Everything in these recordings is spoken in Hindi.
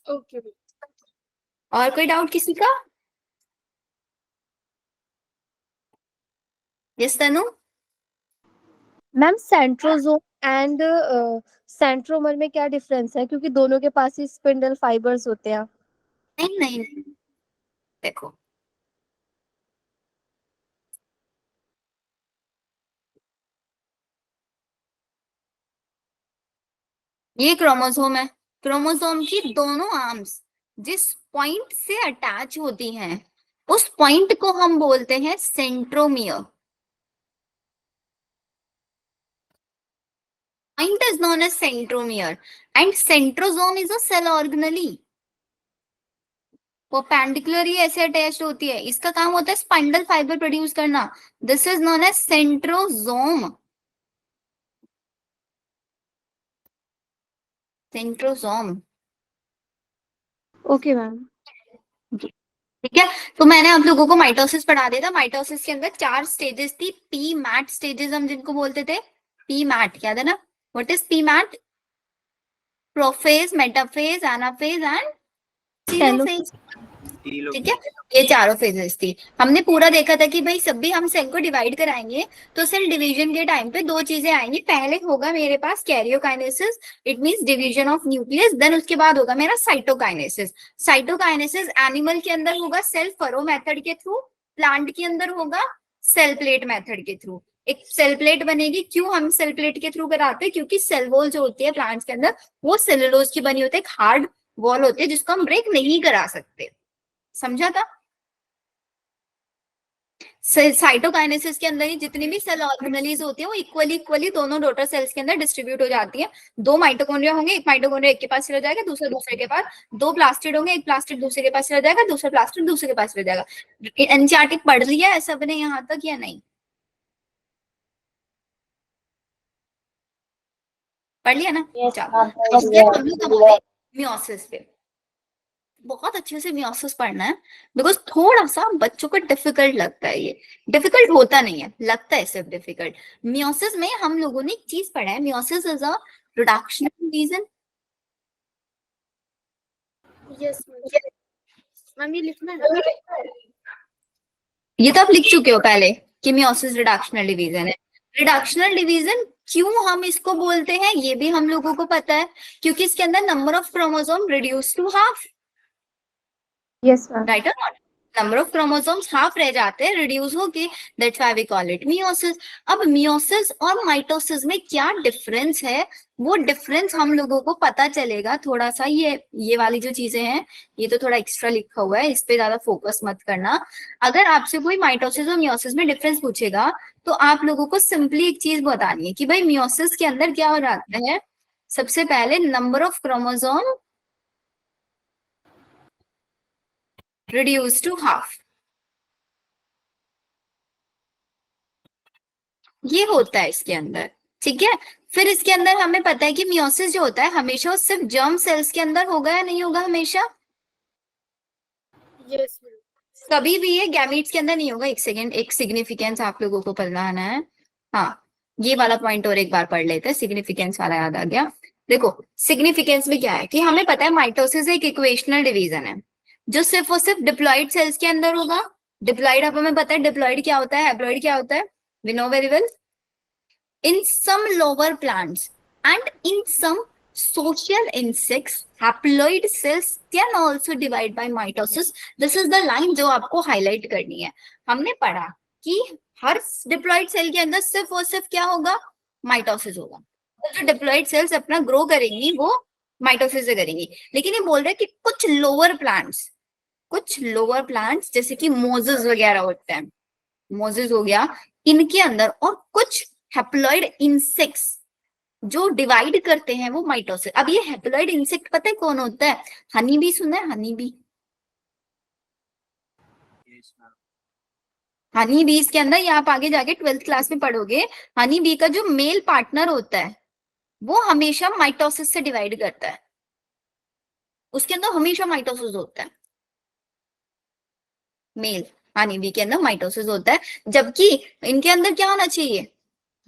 ओके। और कोई डाउट किसी का? Yes Tanu? Ma'am centrosome and centromere में क्या डिफरेंस है, क्योंकि दोनों के पास ही स्पिंडल फाइबर्स होते हैं। नहीं नहीं नहीं, देखो ये क्रोमोसोम है। क्रोमोसोम की दोनों आर्म्स जिस पॉइंट से अटैच होती हैं उस पॉइंट को हम बोलते हैं centromere. Point is known as centromere and centrosome is a cell organelle. वो पेंडिकुलरली ऐसे अटैच्ड होती है, इसका काम होता है स्पाइंडल फाइबर प्रोड्यूस करना। This is known as centrosome. Centrosome. Okay ma'am. ठीक है, तो मैंने आप लोगों को माइटोसिस पढ़ा दिया था। माइटोसिस के अंदर 4 स्टेजेस थी, पी मैट स्टेजेस हम जिनको बोलते थे। पी मैट याद है ना? What is P MAT? Prophase, metaphase, anaphase and telophase. ठीक है, ये चारों फेजेस थी। हमने पूरा देखा था कि भाई सब भी हम सेल को डिवाइड कराएंगे तो सेल डिवीजन के टाइम पे 2 चीजें आएंगी। पहले होगा मेरे पास karyokinesis, it means division of nucleus. Then उसके बाद होगा मेरा साइटोकाइनेसिस। साइटोकाइनेसिस एनिमल के अंदर होगा सेल फरो मेथड के थ्रू, प्लांट के अंदर होगा सेल प्लेट मेथड के थ्रू। एक सेल प्लेट बनेगी। क्यों हम सेल प्लेट के थ्रू कराते हैं? क्योंकि सेल वॉल जो होती है प्लांट्स के अंदर वो सेलुलोज की बनी होती है, एक हार्ड वॉल होती है जिसको हम ब्रेक नहीं करा सकते। समझा था? साइटोकाइनेसिस के अंदर ही जितनी भी सेल ऑर्गेनेलीज होती है वो इक्वली इक्वली दोनों डॉटर सेल्स के अंदर डिस्ट्रीब्यूट हो जाती है। 2 माइटोकॉन्ड्रिया होंगे, एक माइटोकॉन्ड्रिया एक के पास रह जाएगा, दूसरा दूसरे के पास। 2 प्लास्टिड होंगे, एक प्लास्टिड दूसरे के पास रह जाएगा, दूसरा प्लास्टिड दूसरे के पास रह जाएगा। एनसीईआरटी पढ़ लिया है सबने यहाँ तक या नहीं? पढ़ लिया ना? चलो अब हम लोग हमारे मियोसिस पे बहुत अच्छे से मियोसिस पढ़ना है, बिकॉज थोड़ा सा बच्चों को डिफिकल्ट लगता है। ये डिफिकल्ट होता नहीं है, लगता है सिर्फ डिफिकल्ट। मियोसिस में हम लोगों ने एक चीज पढ़ा है, meiosis is a reductional division. Yes ma'am, ये लिखना है। ये तो आप लिख चुके हो पहले कि मियोसिस रिडक्शनल डिवीजन है। रिडक्शनल डिवीजन क्यों हम इसको बोलते हैं ये भी हम लोगों को पता है, क्योंकि इसके अंदर number of chromosome reduce to half. Yes ma'am. Right और not? Number of chromosomes half रह जाते हैं, रिड्यूस होके, that's why we call it meiosis. अब मियोसिस और माइटोसिस में क्या डिफरेंस है, वो डिफरेंस हम लोगों को पता चलेगा थोड़ा सा। ये वाली जो चीजें हैं ये तो थोड़ा एक्स्ट्रा लिखा हुआ है, इस पे ज्यादा फोकस मत करना। अगर आपसे कोई माइटोसिस और मियोसिस में डिफरेंस पूछेगा तो आप लोगों को सिंपली एक चीज बतानी है कि भाई मियोसिस के अंदर क्या हो जाता है। सबसे पहले number of chromosome reduce to half, ये होता है इसके अंदर। ठीक है, फिर इसके अंदर हमें पता है कि मियोसिस जो होता है हमेशा वो सिर्फ जर्म सेल्स के अंदर होगा या नहीं होगा? हमेशा। यस कभी भी ये गैमीट्स के अंदर नहीं होगा। एक सेकेंड, एक सिग्निफिकेंस आप लोगों को पढ़ना है। हाँ, ये वाला पॉइंट और एक बार पढ़ लेते हैं, सिग्निफिकेंस वाला याद आ गया। देखो सिग्निफिकेंस में क्या है कि हमें पता है माइटोसिस एक इक्वेशनल डिवीजन है जो सिर्फ और सिर्फ डिप्लॉइड सेल्स के अंदर होगा। डिप्लॉइड अब हमें पता है डिप्लॉइड क्या होता है, हैप्लॉइड क्या होता है, we know very well. In some lower plants and in some social insects, haploid cells can also divide by mitosis. This is the line जो आपको हाईलाइट करनी है। हमने पढ़ा कि हर डिप्लॉइड सेल के अंदर सिर्फ और सिर्फ क्या होगा, माइटोसिस होगा। तो जो डिप्लॉइड सेल्स अपना ग्रो करेंगी वो माइटोसिस से करेंगी। लेकिन ये बोल रहे हैं कि कुछ लोअर प्लांट्स जैसे कि मोजेस वगैरह होते हैं, मोजेस हो गया, इनके अंदर और कुछ हैप्लॉइड इंसेक्ट्स जो डिवाइड करते हैं वो माइटोसिस। अब ये हैप्लॉइड इंसेक्ट पता है कौन होता है? हनी बी सुना है? हनी बी, हनी बीज के अंदर, ये आप आगे जाके 12th क्लास में पढ़ोगे, हनी बी का जो मेल पार्टनर होता है वो हमेशा माइटोसिस से डिवाइड करता है, उसके अंदर हमेशा माइटोसिस होता है। मेल हनी बी के अंदर माइटोसिस होता है, जबकि इनके अंदर क्या होना चाहिए,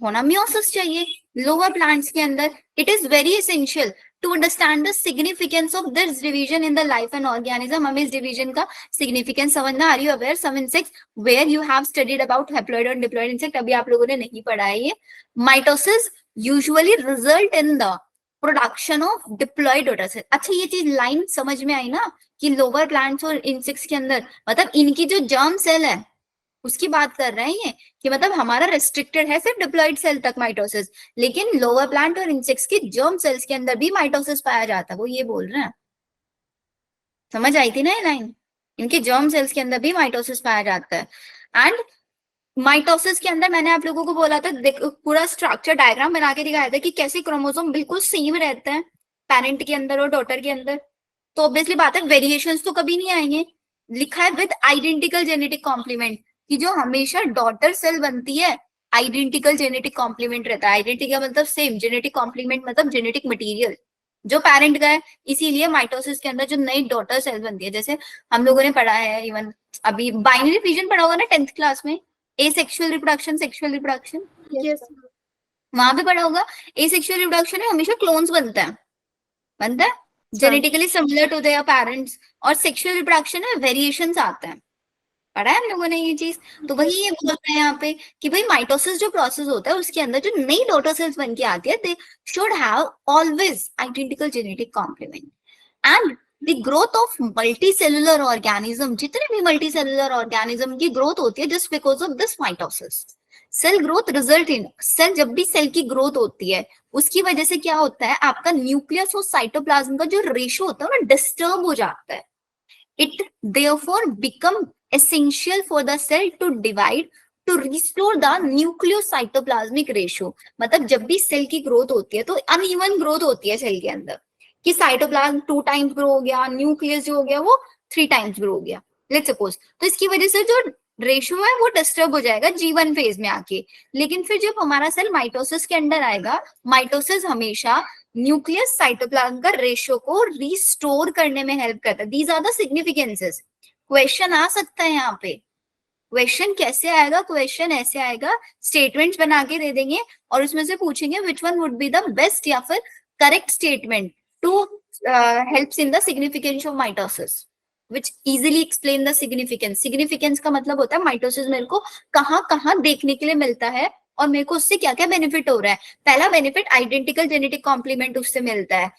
होना मियोसिस चाहिए। लोअर प्लांट्स के अंदर it is very essential. To understand the significance of this division in the life and organism, हमें इस डिवीजन का सिग्निफिकेंस समझना। Are you aware some insects where you have studied about haploid और डिप्लॉइड इंसेक्ट? अभी आप लोगों ने नहीं पढ़ा है ये। Mitosis usually result in the production of diploid daughter cell. अच्छा, ये चीज लाइन समझ में आई ना कि लोअर प्लांट्स और इंसेक्ट्स के अंदर मतलब इनकी जो जर्म सेल है उसकी बात कर रहे हैं ये, कि मतलब हमारा रेस्ट्रिक्टेड है सिर्फ डिप्लॉइड सेल तक माइटोसिस, लेकिन लोअर प्लांट और इंसेक्ट्स की जर्म सेल्स के अंदर भी माइटोसिस पाया जाता है, वो ये बोल रहे हैं। समझ आई थी ना ये लाइन? इनके जर्म सेल्स के अंदर भी माइटोसिस पाया जाता है। एंड माइटोसिस के अंदर मैंने आप लोगों को बोला था, पूरा स्ट्रक्चर डायग्राम बना के दिखाया था कि कैसे क्रोमोसोम बिल्कुल सेम रहते हैं पेरेंट के अंदर और डॉटर के अंदर। तो ऑब्वियसली बात है वेरिएशंस तो कभी नहीं आएंगे। लिखा है विद आइडेंटिकल जेनेटिक कॉम्प्लीमेंट, कि जो हमेशा डॉटर सेल बनती है आइडेंटिकल जेनेटिक कॉम्प्लीमेंट रहता है। आइडेंटिकल मतलब सेम, जेनेटिक कॉम्प्लीमेंट मतलब जेनेटिक मटेरियल जो पेरेंट का है। इसीलिए माइटोसिस के अंदर जो नई डॉटर सेल बनती है, जैसे हम लोगों ने पढ़ा है इवन अभी बाइनरी फिजन पढ़ा होगा ना 10th क्लास में, asexual reproduction sexual reproduction, Yes. वहां पे पढ़ा होगा। एसेक्सुअल रिप्रोडक्शन में हमेशा क्लोन्स बनता है genetically similar to their parents, और सेक्सुअल रिप्रोडक्शन में वेरिएशंस आते हैं। पढ़ा है हम लोगों ने ये चीज। तो वही ये बोलते हैं यहाँ पे कि भाई माइटोसिस जो प्रोसेस होता है उसके अंदर जो नई डॉटर सेल्स बन के आती है, they should have always identical genetic complement. And the growth of multicellular organism, जितने भी मल्टी सेलुलर ऑर्गेनिज्म की ग्रोथ होती है just because of this mitosis. Cell growth result in cell, जब भी सेल की ग्रोथ होती है उसकी वजह से क्या होता है, आपका न्यूक्लियस और साइटोप्लाज्म का जो रेशो होता है ना डिस्टर्ब हो जाता है। It therefore become essential for the cell to divide to restore the nucleocytoplasmic ratio। मतलब जब भी सेल की ग्रोथ होती है तो अनइवन ग्रोथ होती है सेल के अंदर, कि साइटोप्लाज्म 2 टाइम्स ग्रो हो गया, न्यूक्लियस जो हो गया वो 3 टाइम्स ग्रो हो गया, लेट्स सपोज। तो इसकी वजह से जो रेशियो है वो डिस्टर्ब हो जाएगा G1 फेज में आके। लेकिन फिर जब हमारा सेल माइटोसिस के अंदर आएगा, माइटोसिस हमेशा न्यूक्लियस साइटोप्लाज्म का रेशियो को रिस्टोर करने में हेल्प करता है। These are the significances. Question आ सकता है यहाँ पे। क्वेश्चन कैसे आएगा? क्वेश्चन ऐसे आएगा, स्टेटमेंट्स बना के दे देंगे और उसमें से पूछेंगे which one would be the best या फिर correct statement to helps in the significance of mitosis, which easily explain the significance. Significance का मतलब होता है माइटोसिस मेरे को कहाँ कहाँ देखने के लिए मिलता है और मेरे को उससे क्या क्या बेनिफिट हो रहा है। पहला बेनिफिट आइडेंटिकल जेनेटिक कॉम्प्लीमेंट उससे मिलता है।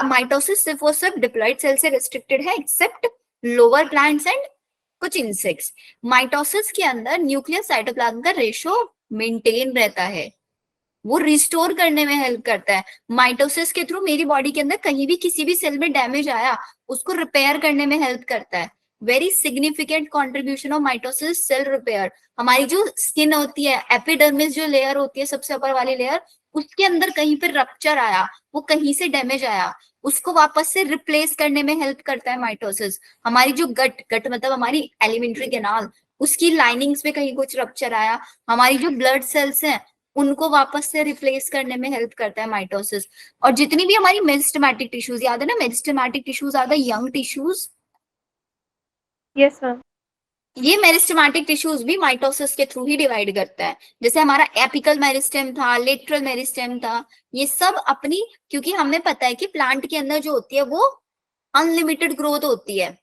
माइटोसिस सिर्फ और सिर्फ डिप्लॉइड सेल से रिस्ट्रिक्टेड है एक्सेप्ट लोअर प्लांट्स एंड कुछ इंसेक्ट्स। माइटोसिस के अंदर न्यूक्लियस साइटोप्लाज्म का रेशो मेंटेन रहता है, वो रिस्टोर करने में हेल्प करता है। माइटोसिस के थ्रू मेरी बॉडी के अंदर कहीं भी किसी भी सेल में डैमेज आया उसको रिपेयर करने में हेल्प करता है। Very significant contribution of mitosis cell repair. हमारी जो स्किन होती है, एपिडर्मिस जो लेयर होती है सबसे ऊपर वाली लेयर, उसके अंदर कहीं पर रप्चर आया, वो कहीं से डैमेज आया, उसको वापस से रिप्लेस करने में हेल्प करता है माइटोसिस। हमारी जो गट मतलब हमारी एलिमेंट्री कैनाल, उसकी लाइनिंग्स में कहीं कुछ रप्चर आया, हमारी जो ब्लड सेल्स हैं उनको वापस से रिप्लेस करने में हेल्प करता है माइटोसिस। और जितनी भी हमारी मेरिस्टेमेटिक टिश्यूज, याद है ना meristematic tissues are the young tissues. Yes, ma'am. ये मेरिस्टेमेटिक टिश्यूज भी माइटोसिस के थ्रू ही डिवाइड करता है। जैसे हमारा एपिकल मेरिस्टेम था, लेटरल मेरिस्टेम था, ये सब अपनी, क्योंकि हमें पता है कि प्लांट के अंदर जो होती है वो अनलिमिटेड ग्रोथ होती है।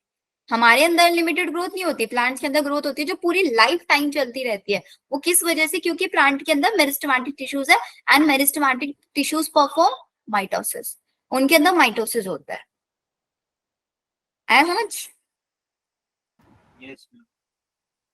हमारे अंदर अनलिमिटेड ग्रोथ नहीं होती, प्लांट्स के अंदर ग्रोथ होती है जो पूरी लाइफ टाइम चलती रहती है। वो किस वजह से? क्योंकि प्लांट के अंदर मेरिस्टेमेटिक टिश्यूज है and meristematic tissues perform mitosis, उनके अंदर माइटोसिस होता है। आया समझ?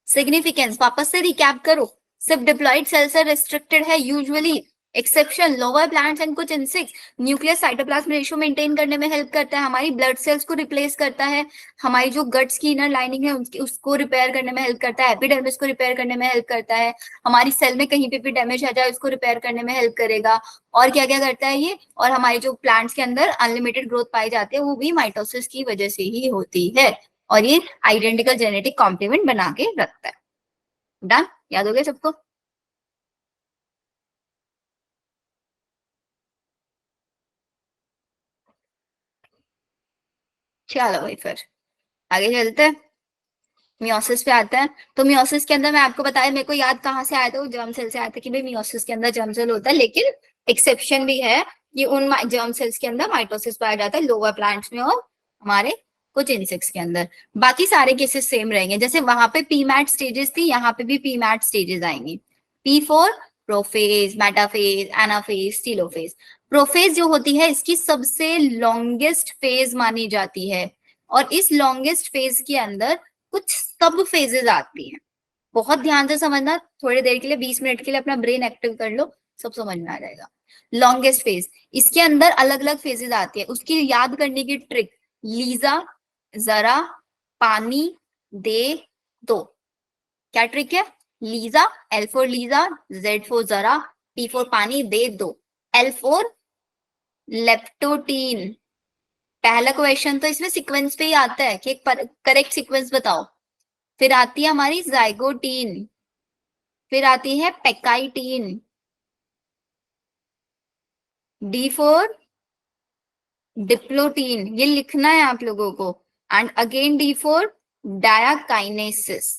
सिग्निफिकेंस वापस से रिकैप करो। सिर्फ डिप्लॉइड सेल से रिस्ट्रिक्टेड है usually, exception lower plants and कुछ insects. Nucleus cytoplasm ratio maintain करने में हेल्प करता है, हमारी ब्लड सेल्स को रिप्लेस करता है, हमारी जो गट्स की इनर लाइनिंग है उसको रिपेयर करने में हेल्प करता है, एपिडर्मिस को रिपेयर करने में हेल्प करता है, हमारी सेल में कहीं पे भी डैमेज आ जाए उसको रिपेयर करने में हेल्प करेगा। और क्या क्या करता है ये? और हमारे जो प्लांट्स के अंदर अनलिमिटेड ग्रोथ पाई जाती है वो भी माइटोसिस की वजह से ही होती है। और ये आइडेंटिकल जेनेटिक कॉम्प्लीमेंट बना के रखता है। डन? याद हो गया सबको? चलो भाई फिर आगे चलते हैं, मियोसिस पे आता है। तो मियोसिस के अंदर मैं आपको बताया, मेरे को याद कहाँ से आया था, वो जर्म सेल से आया था कि भाई मियोसिस के अंदर जर्म सेल होता है, लेकिन एक्सेप्शन भी है। ये उन जर्म सेल्स के अंदर माइटोसिस पाया जाता है, लोअर प्लांट्स में और हमारे कुछ इंसेक्ट्स के अंदर। बाकी सारे केसेस सेम रहेंगे, जैसे वहां पे पीमैट स्टेजेस थी, यहाँ पे भी पीमैट स्टेजेस आएंगी। P for prophase, metaphase, anaphase, telophase. Prophase जो होती है इसकी सबसे लॉन्गेस्ट फेज मानी जाती है, और इस लॉन्गेस्ट फेज के अंदर कुछ सब फेजेस आती हैं। बहुत ध्यान से समझना, थोड़ी देर के लिए 20 मिनट के लिए अपना ब्रेन एक्टिव कर लो, सब समझ में आ जाएगा। लॉन्गेस्ट फेज, इसके अंदर अलग अलग फेजेस आती है, उसकी याद करने की ट्रिक, लीजा, जरा, पानी, दे, दो। क्या ट्रिक है? Lisa, L for Lisa, Z for जरा, पी फॉर पानी, दे, दो। L for leptotene. पहला क्वेश्चन तो इसमें सीक्वेंस पे ही आता है कि करेक्ट सीक्वेंस बताओ। फिर आती है हमारी जाइगोटीन, फिर आती है पेकाइटीन, डी फॉर डिप्लोटीन, ये लिखना है आप लोगों को, एंड अगेन डी फॉर डायाकाइनेसिस।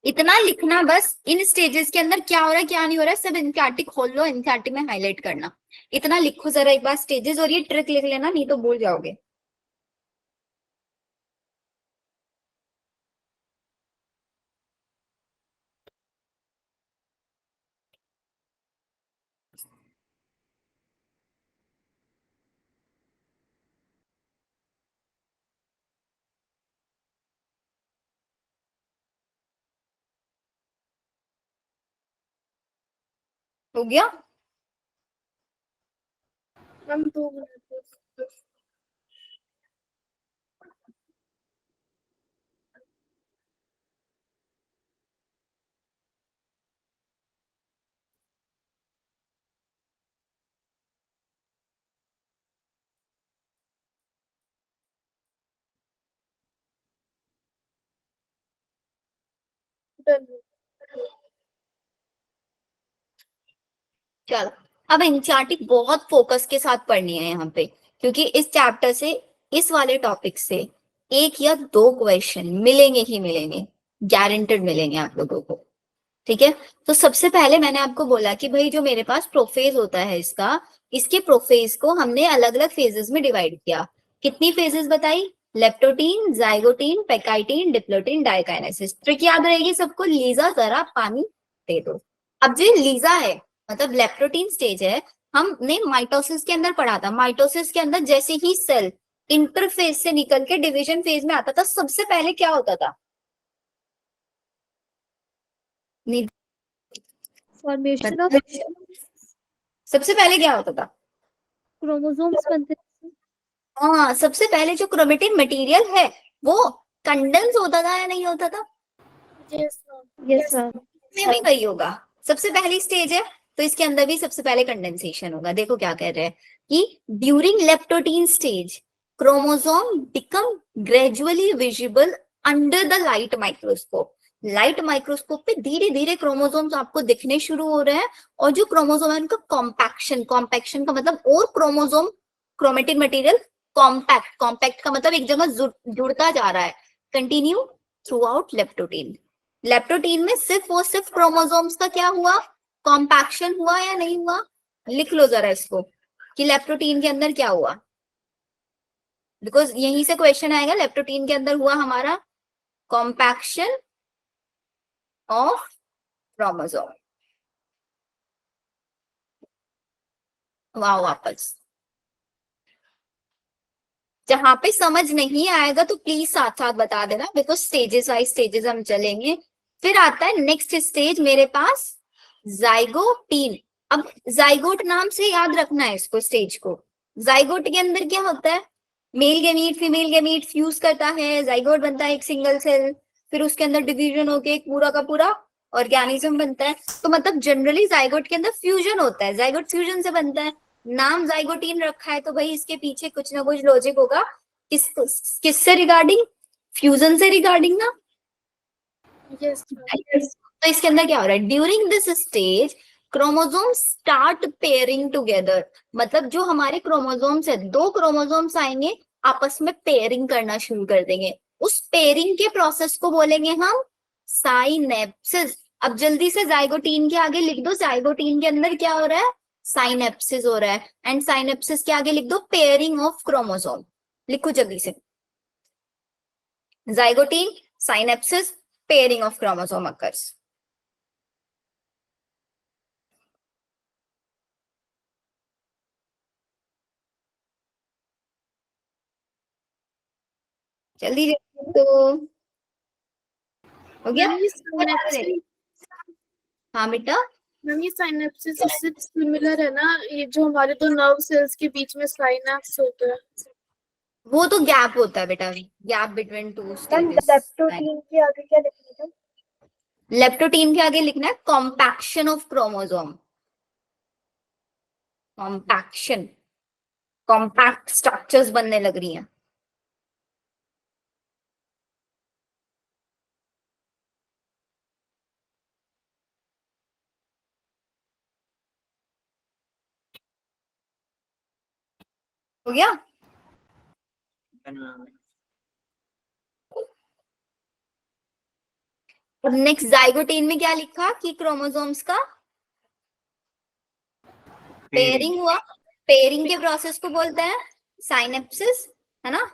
इतना लिखना बस, इन स्टेजेस के अंदर क्या हो रहा है क्या नहीं हो रहा है सब एनसीईआरटी खोल लो, एनसीईआरटी में हाईलाइट करना। इतना लिखो जरा एक बार स्टेजेस, और ये ट्रिक लिख लेना नहीं तो भूल जाओगे। हो गया? Ma'am 2 minute. चलो, अब एनसीईआरटी बहुत फोकस के साथ पढ़नी है यहाँ पे, क्योंकि इस चैप्टर से, इस वाले टॉपिक से 1 या 2 क्वेश्चन मिलेंगे ही मिलेंगे, गारंटेड मिलेंगे आप लोगों को। ठीक है, तो सबसे पहले मैंने आपको बोला कि भाई जो मेरे पास प्रोफेज होता है इसका, इसके प्रोफेज को हमने अलग अलग फेजेस में डिवाइड किया। कितनी फेजेस बताई? Leptotene, zygotene, pachytene, diplotene, diakinesis. Trick याद रहेगी सबको, लीजा जरा पानी दे दो। अब जो लीजा है मतलब लेप्टोटीन स्टेज है, हमने माइटोसिस के अंदर पढ़ा था। माइटोसिस के अंदर जैसे ही सेल इंटरफेज से निकल के डिवीजन फेज में आता था, सबसे पहले क्या होता था? फॉर्मेशन ऑफ सबसे पहले क्या होता था? क्रोमोसोम्स बनते थे। हाँ, सबसे पहले जो क्रोमेटिन मटेरियल है वो कंडेंस होता था या नहीं होता था? Yes ma'am. इसमें भी वही होगा, सबसे पहली स्टेज है तो इसके अंदर भी सबसे पहले कंडेंसेशन होगा। देखो क्या कह रहे हैं कि during leptotene stage chromosome become gradually visible under the light microscope. Light microscope पे धीरे धीरे क्रोमोसोम्स आपको दिखने शुरू हो रहे हैं, और जो क्रोमोसोम है उनका कॉम्पैक्शन, कॉम्पैक्शन का मतलब और chromosome chromatin material compact, compact का मतलब एक जगह जुड़ता जा रहा है, continue through out leptotene. Leptotene में सिर्फ और सिर्फ क्रोमोसोम्स का क्या हुआ? कॉम्पैक्शन हुआ या नहीं हुआ? लिख लो जरा इसको कि लेप्टोटीन के अंदर क्या हुआ, बिकॉज यहीं से क्वेश्चन आएगा। लेप्टोटीन के अंदर हुआ हमारा कॉम्पैक्शन ऑफ क्रोमोसोम। वाओ, वापस जहां पे समझ नहीं आएगा तो प्लीज साथ साथ बता देना, बिकॉज स्टेजेस वाइज स्टेजेस हम चलेंगे। फिर आता है नेक्स्ट स्टेज मेरे पास, जाइगोटीन। अब जाइगोट नाम से याद रखना है इसको, स्टेज को। जाइगोट के अंदर क्या होता है? Male gamete female gamete fuse करता है, जाइगोट बनता है एक सिंगल सेल, फिर उसके अंदर डिवीजन होके एक पूरा का पूरा ऑर्गेनिज्म बनता है। तो मतलब जनरली जाइगोट के अंदर फ्यूजन होता है, जाइगोट फ्यूजन से बनता है। नाम जाइगोटीन रखा है तो भाई इसके पीछे कुछ ना कुछ लॉजिक होगा। किससे रिगार्डिंग? फ्यूजन से रिगार्डिंग ना। यस। तो इसके अंदर क्या हो रहा है? During this stage chromosome start pairing together. मतलब जो हमारे क्रोमोसोम्स है, 2 क्रोमोसोम्स आएंगे आपस में पेयरिंग करना शुरू कर देंगे। उस पेयरिंग के प्रोसेस को बोलेंगे हम साइनेप्सिस। अब जल्दी से जाइगोटीन के आगे लिख दो, जाइगोटीन के अंदर क्या हो रहा है, साइनेप्सिस हो रहा है, एंड साइनेप्सिस के आगे लिख दो पेयरिंग ऑफ क्रोमोसोम। लिखो जल्दी से, zygotene, synapsis, pairing of chromosome occurs. जल्दी जल्दी तो हो गया। मैम ये सिनेप्सिस हाँ बेटा, मैम ये सिनेप्सिस इससे सिमिलर है ना, ये जो हमारे दो नर्व सेल्स के बीच में साइनेप्स होता है। वो तो गैप होता है बेटा, gap between two ma'am stages. Leptotene के आगे क्या लिखना था? लेप्टोटीन के आगे लिखना है compaction of chromosome. Compaction, compact structures बनने लग रही हैं। हो गया। अब नेक्स्ट जाइगोटीन में क्या लिखा कि क्रोमोसोम्स का पेयरिंग हुआ। पेयरिंग के प्रोसेस को बोलते हैं साइनेप्सिस, है ना।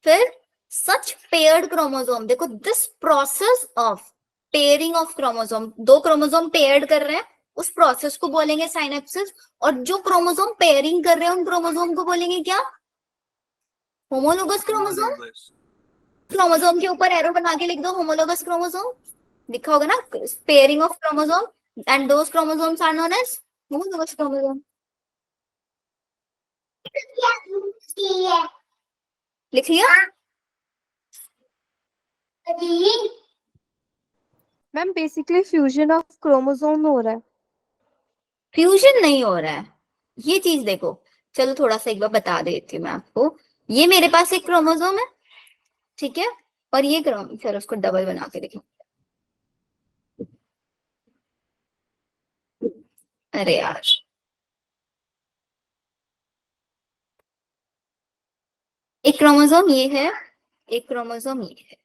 फिर सच पेयर्ड क्रोमोसोम, देखो this process of pairing of chromosome, दो क्रोमोसोम पेयर्ड कर रहे हैं, उस प्रोसेस को बोलेंगे साइनेप्सिस। और जो क्रोमोसोम पेयरिंग कर रहे हैं उन क्रोमोसोम को बोलेंगे क्या, होमोलोगस क्रोमोसोम। क्रोमोसोम के ऊपर एरो बना के लिख दो होमोलोगस क्रोमोसोम, लिखा होगा ना pairing of chromosome, and those chromosomes are known as homologous chromosome. लिख लिया। Ma'am basically fusion of chromosome हो रहा है। फ्यूजन नहीं हो रहा है, ये चीज देखो। चलो थोड़ा सा एक बार बता देती हूँ मैं आपको। ये मेरे पास एक क्रोमोसोम है, ठीक है, और ये चलो उसको डबल बना के देखो। अरे यार, एक क्रोमोसोम ये है, एक क्रोमोसोम ये है,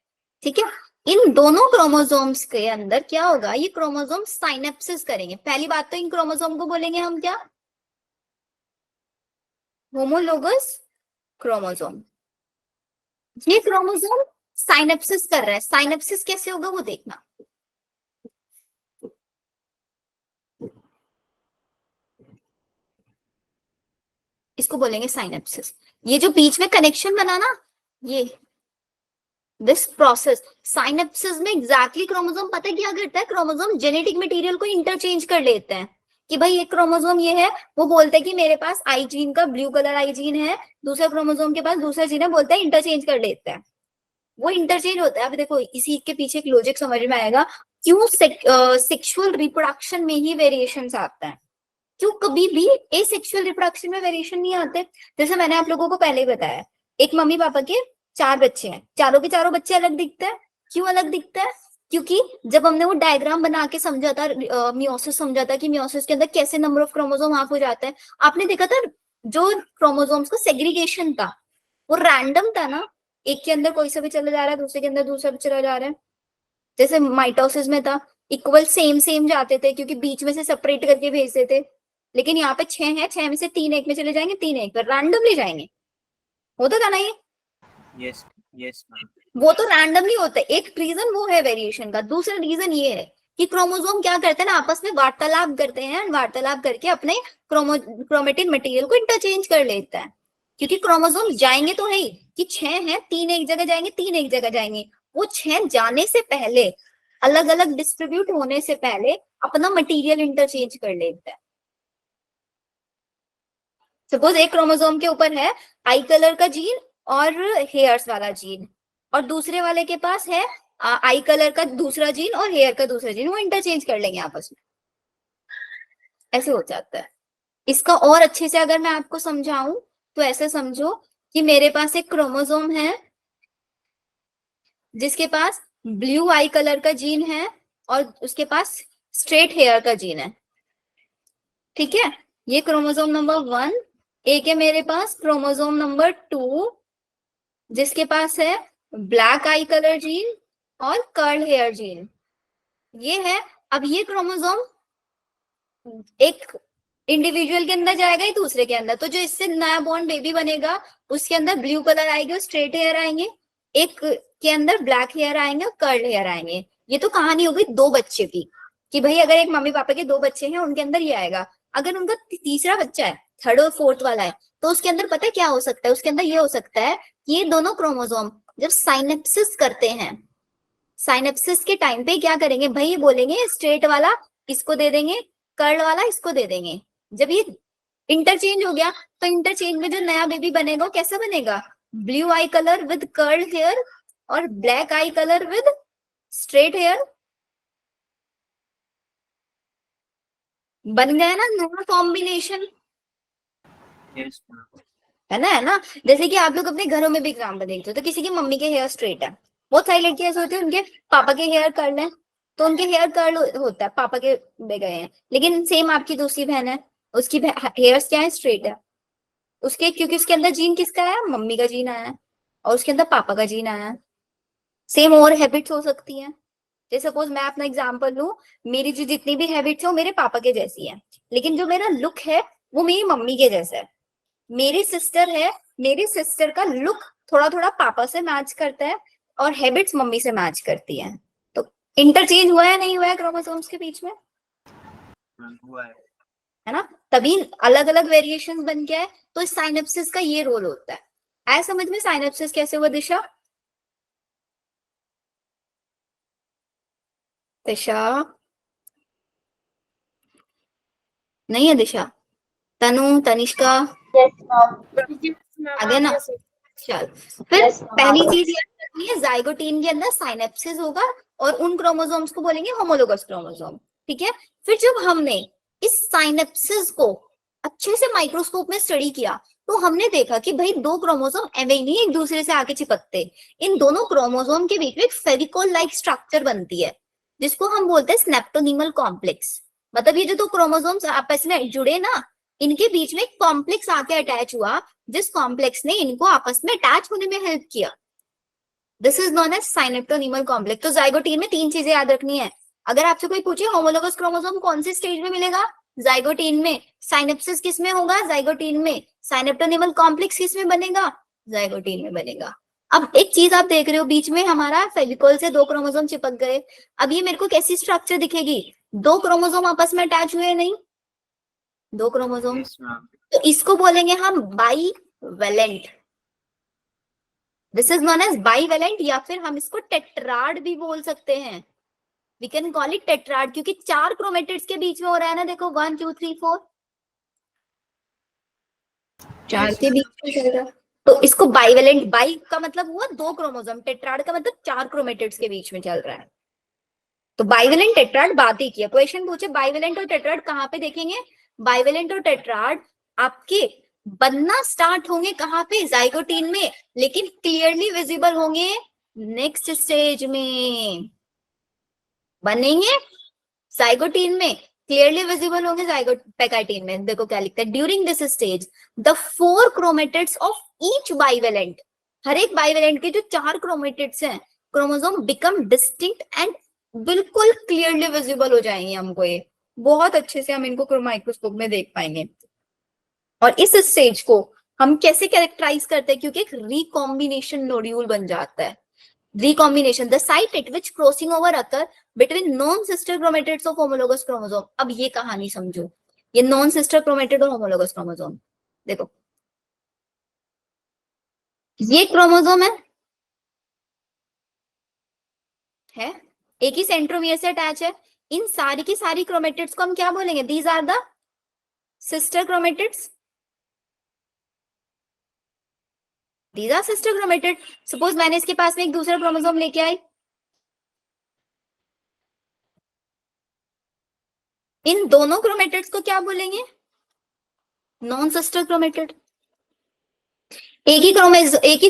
ठीक है। इन दोनों क्रोमोसोम्स के अंदर क्या होगा, ये क्रोमोसोम साइनेप्सिस करेंगे। पहली बात तो इन क्रोमोसोम को बोलेंगे हम क्या, होमोलोगस क्रोमोसोम। ये क्रोमोसोम साइनेप्सिस कर रहा है, साइनेप्सिस कैसे होगा वो देखना। इसको बोलेंगे साइनेप्सिस। ये जो बीच में कनेक्शन बना ना, ये दिस प्रोसेस साइनेप्सिस में एग्जैक्टली क्रोमोसोम पता है क्या करता है, क्रोमोसोम जेनेटिक मटेरियल को इंटरचेंज कर लेते हैं। कि भाई एक क्रोमोसोम ये है, वो बोलते हैं कि मेरे पास आई जीन का ब्लू कलर आई जीन है, दूसरे क्रोमोसोम के पास दूसरा जीन है, बोलते हैं इंटरचेंज कर लेते हैं। वो इंटरचेंज होता है। अब देखो इसी के पीछे एक लॉजिक समझ में आएगा, क्यों सेक्सुअल रिप्रोडक्शन में ही वेरिएशंस आते हैं, क्यों कभी भी एसेक्सुअल रिप्रोडक्शन में वेरिएशन नहीं आते। जैसे मैंने आप लोगों को पहले ही बताया, एक मम्मी पापा के 4 बच्चे हैं, चारों के चारों बच्चे अलग दिखते हैं। क्यों अलग दिखते हैं, क्योंकि जब हमने वो डायग्राम बना के समझा था, मियोसिस समझा था कि मियोसिस के अंदर कैसे नंबर ऑफ क्रोमोसोम हाफ हो जाते हैं, आपने देखा था जो क्रोमोसोम्स का सेग्रीगेशन था वो रैंडम था ना, एक के अंदर कोई सा भी चला जा रहा है, दूसरे के अंदर दूसरा भी चला जा रहा है। जैसे माइटोसिस में था, इक्वल सेम सेम जाते थे क्योंकि बीच में से सेपरेट करके भेजते थे। लेकिन यहाँ पे 6 है, 6 में से 3 एक में चले जाएंगे, 3 एक पर रैंडमली जाएंगे। होता था ना ये, यस यस मैम। वो तो रैंडमली होता है। एक रीजन वो है वेरिएशन का, दूसरा रीजन ये है कि क्रोमोसोम क्या करते हैं ना, आपस में वार्तालाप करते हैं, वार्तालाप करके अपने क्रोमेटिन मटेरियल को इंटरचेंज कर लेता है। क्योंकि क्रोमोसोम जाएंगे तो है ही, कि 6 है, 3 एक जगह जाएंगे, 3 एक जगह जाएंगे। वो 6 जाने से पहले, अलग अलग डिस्ट्रीब्यूट होने से पहले अपना मटेरियल इंटरचेंज कर लेता है। सपोज एक क्रोमोसोम के ऊपर है आई कलर का जीन और हेयर्स वाला जीन, और दूसरे वाले के पास है आई कलर का दूसरा जीन और हेयर का दूसरा जीन, वो इंटरचेंज कर लेंगे आपस में। ऐसे हो जाता है। इसका और अच्छे से अगर मैं आपको समझाऊं तो ऐसे समझो कि मेरे पास एक क्रोमोसोम है जिसके पास ब्लू आई कलर का जीन है और उसके पास स्ट्रेट हेयर का जीन है, ठीक है। ये क्रोमोसोम नंबर 1। एक है मेरे पास क्रोमोसोम नंबर 2 जिसके पास है ब्लैक आई कलर जीन और कर्ल हेयर जीन। ये है। अब ये क्रोमोसोम एक इंडिविजुअल के अंदर जाएगा या दूसरे के अंदर, तो जो इससे नया बॉर्न बेबी बनेगा उसके अंदर ब्लू कलर आएगी और स्ट्रेट हेयर आएंगे, एक के अंदर ब्लैक हेयर आएंगे और कर्ल हेयर आएंगे। ये तो कहानी हो गई दो बच्चे की, कि भाई अगर एक मम्मी पापा के दो बच्चे हैं उनके अंदर ये आएगा। अगर उनका तीसरा बच्चा है, थर्ड और फोर्थ वाला है, तो उसके अंदर पता है क्या हो सकता है, उसके अंदर ये हो सकता है कि ये दोनों क्रोमोसोम जब साइनेप्सिस करते हैं, साइनेप्सिस के टाइम पे क्या करेंगे भाई, ये बोलेंगे स्ट्रेट वाला इसको दे देंगे, कर्ल वाला इसको दे देंगे। जब ये इंटरचेंज हो गया तो इंटरचेंज में जो नया बेबी बनेगा वो कैसा बनेगा, blue eye colour with curl hair और black eye colour with straight hair. बन गया ना नया कॉम्बिनेशन, Yes, ma'am. है ना। जैसे कि आप लोग अपने घरों में भी एग्जाम्पल देखते हो, तो किसी की मम्मी के हेयर स्ट्रेट है, बहुत सारी लड़कियां ऐसे होती है उनके पापा के हेयर कर्ल है, तो उनके हेयर कर्ल होता है, पापा के में गए हैं। लेकिन सेम आपकी दूसरी बहन है, उसकी हेयर्स क्या है, स्ट्रेट है उसके, क्योंकि उसके अंदर जीन किसका है, मम्मी का जीन आया है और उसके अंदर पापा का जीन आया है। सेम और हैबिट्स हो सकती हैं। जैसे सपोज मैं अपना एग्जाम्पल लूं, मेरी जो जितनी भी हैबिट्स है वो मेरे पापा के जैसी है, लेकिन जो मेरा लुक है वो मेरी मम्मी के जैसा है। मेरी सिस्टर है, मेरी सिस्टर का लुक थोड़ा थोड़ा पापा से मैच करता है और हैबिट्स मम्मी से मैच करती है। तो इंटरचेंज हुआ है नहीं हुआ है क्रोमोसोम्स के बीच में, Ma'am, हुआ है ना, तभी अलग अलग वेरिएशन बन गया है। तो साइनेप्सिस का ये रोल होता है। आया समझ में साइनेप्सिस कैसे हुआ दिशा? दिशा नहीं है, दिशा, तनु, तनिष्का आ गया ना। चल फिर पहली चीज याद रखनी है, जाइगोटीन के अंदर साइनेप्सिस होगा और उन क्रोमोसोम्स को बोलेंगे होमोलोगस क्रोमोसोम। ठीक है, फिर जब हमने इस साइनेप्सिस को अच्छे से माइक्रोस्कोप में स्टडी किया तो हमने देखा कि भाई दो क्रोमोसोम एवे ही नहीं एक दूसरे से आके चिपकते, इन दोनों क्रोमोसोम के बीच में एक फेविकोल लाइक स्ट्रक्चर बनती है जिसको हम बोलते हैं स्नेप्टोनीमल कॉम्प्लेक्स। मतलब ये जो दो क्रोमोसोम्स आपस में जुड़े ना, इनके बीच में एक कॉम्प्लेक्स आके अटैच हुआ, जिस कॉम्प्लेक्स ने इनको आपस में अटैच होने में हेल्प किया। This is known as synaptonemal complex. तो जाइगोटीन में तीन चीजें याद रखनी है। अगर आपसे कोई पूछे होमोलोगस क्रोमोसोम कौन से स्टेज में मिलेगा, जाइगोटीन में। साइनेप्सिस किस में होगा, जाइगोटीन में। साइनेप्टोनीमल कॉम्प्लेक्स किस में बनेगा, जाइगोटीन में बनेगा। अब एक चीज आप देख रहे हो, बीच में हमारा फेविकोल से दो क्रोमोसोम चिपक गए। अब ये मेरे को कैसी स्ट्रक्चर दिखेगी, दो क्रोमोसोम आपस में अटैच हुए नहीं, दो क्रोमोसोम, Yes, ma'am. तो इसको बोलेंगे हम bivalent. This is known as bivalent, या फिर हम इसको टेट्राड भी बोल सकते हैं। We can call it tetrad, क्योंकि चार क्रोमेटिड्स के बीच में हो रहा है ना, देखो 1 2 3 4, चार के बीच में चल रहा है। तो इसको बाईवेलेंट, बाई का मतलब हुआ दो क्रोमोसोम, टेट्राड का मतलब चार क्रोमेटिड्स के बीच में चल रहा है। तो बाईवेलेंट टेट्राड बात ही किया। क्वेश्चन पूछे बाईवेलेंट और टेट्राड कहाँ पे देखेंगे, बाईवेलेंट और टेट्राड आपके बनना स्टार्ट होंगे कहाँ पे, जाइगोटीन में, लेकिन क्लियरली विजिबल होंगे नेक्स्ट स्टेज में। बनेंगे जाइगोटीन में, क्लियरली विजिबल होंगे पैकाइटीन में। देखो क्या लिखता है, during this stage the 4 chromatids of each bivalent, हर एक बाईवेलेंट के जो 4 क्रोमेटिड्स हैं, क्रोमोसोम बिकम डिस्टिंक्ट एंड बिल्कुल क्लियरली विजिबल हो जाएंगे हमको। ये बहुत अच्छे से हम इनको माइक्रोस्कोप में देख पाएंगे। और इस स्टेज को हम कैसे कैरेक्टराइज करते हैं, क्योंकि एक रिकॉम्बिनेशन नोड्यूल बन जाता है। Recombination, the site eight which crossing over occur between non sister chromatids of homologous chromosome. अब ये कहानी समझो, ये नॉन सिस्टर क्रोमेटिड और होमोलोगस क्रोमोसोम, देखो ये क्रोमोसोम है एक ही सेंट्रोमियर से अटैच है। इन सारी की सारी क्रोमेटिड्स को हम क्या बोलेंगे, these are the sister chromatids, these are sister chromatid. Suppose मैंने इसके पास में एक दूसरा क्रोमोसोम लेके आई, इन दोनों क्रोमेटिड्स को क्या बोलेंगे, नॉन सिस्टर क्रोमेटिड। एक ही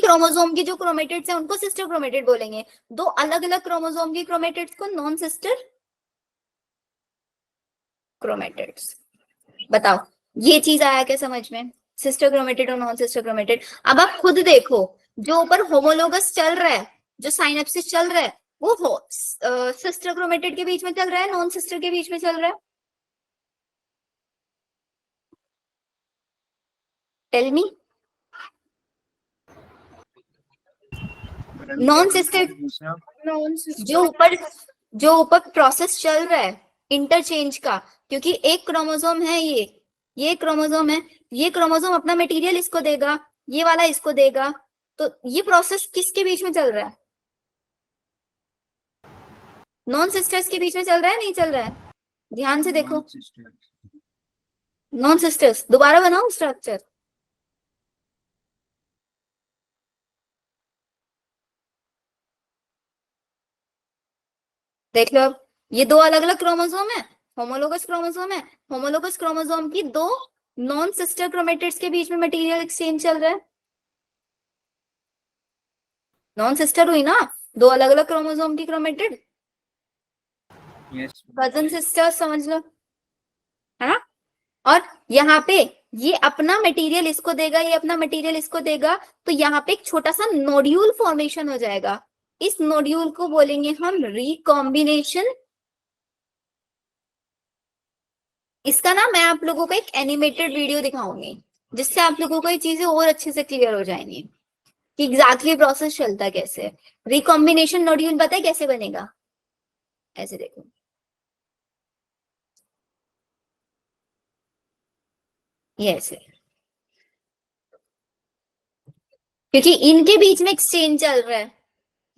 क्रोमोसोम की जो क्रोमेटिड्स हैं उनको सिस्टर क्रोमेटिड बोलेंगे, दो अलग अलग क्रोमोसोम की क्रोमेटिड्स को नॉन सिस्टर क्रोमेटिड्स। बताओ ये चीज आया क्या समझ में, सिस्टर क्रोमेटिड और नॉन सिस्टर क्रोमेटिड। अब आप खुद देखो, जो ऊपर होमोलोगस चल रहा है, जो साइनेप्सिस चल रहा है, वो हो सिस्टर क्रोमेटिड के बीच में चल रहा है, नॉन सिस्टर के बीच में चल रहा है? Tell me. नॉन सिस्टर दूसरा नॉन सिस्टर जो ऊपर प्रोसेस चल रहा है इंटरचेंज का, क्योंकि एक क्रोमोसोम है ये क्रोमोसोम है, ये क्रोमोसोम अपना मटेरियल इसको देगा, ये वाला इसको देगा, तो ये प्रोसेस किसके बीच में चल रहा है? नॉन सिस्टर्स के बीच में चल रहा है, नहीं चल रहा है? ध्यान से देखो। सिस्टर नॉन सिस्टर्स, दोबारा बनाओ स्ट्रक्चर। देख लो अब, ये दो अलग अलग क्रोमोसोम है, होमोलोगस क्रोमोसोम है। होमोलोगस क्रोमोसोम की दो नॉन सिस्टर क्रोमेटिड्स के बीच में मटेरियल एक्सचेंज चल रहा है। नॉन सिस्टर हुई ना, दो अलग अलग क्रोमोसोम की क्रोमेटिड, यस कजन सिस्टर समझ लो, है ना? और यहाँ पे ये अपना मटेरियल इसको देगा, ये अपना मटेरियल इसको देगा, तो यहाँ पे एक छोटा सा नोड्यूल फॉर्मेशन हो जाएगा। इस नोड्यूल को बोलेंगे हम रिकॉम्बिनेशन। इसका ना मैं आप लोगों को एक एनिमेटेड वीडियो दिखाऊंगी, जिससे आप लोगों को ये चीजें और अच्छे से क्लियर हो जाएंगी कि एग्जैक्टली प्रोसेस चलता कैसे है। रिकॉम्बिनेशन नोड्यूल पता है कैसे बनेगा? ऐसे देखो, ये ऐसे, क्योंकि इनके बीच में एक्सचेंज चल रहा है।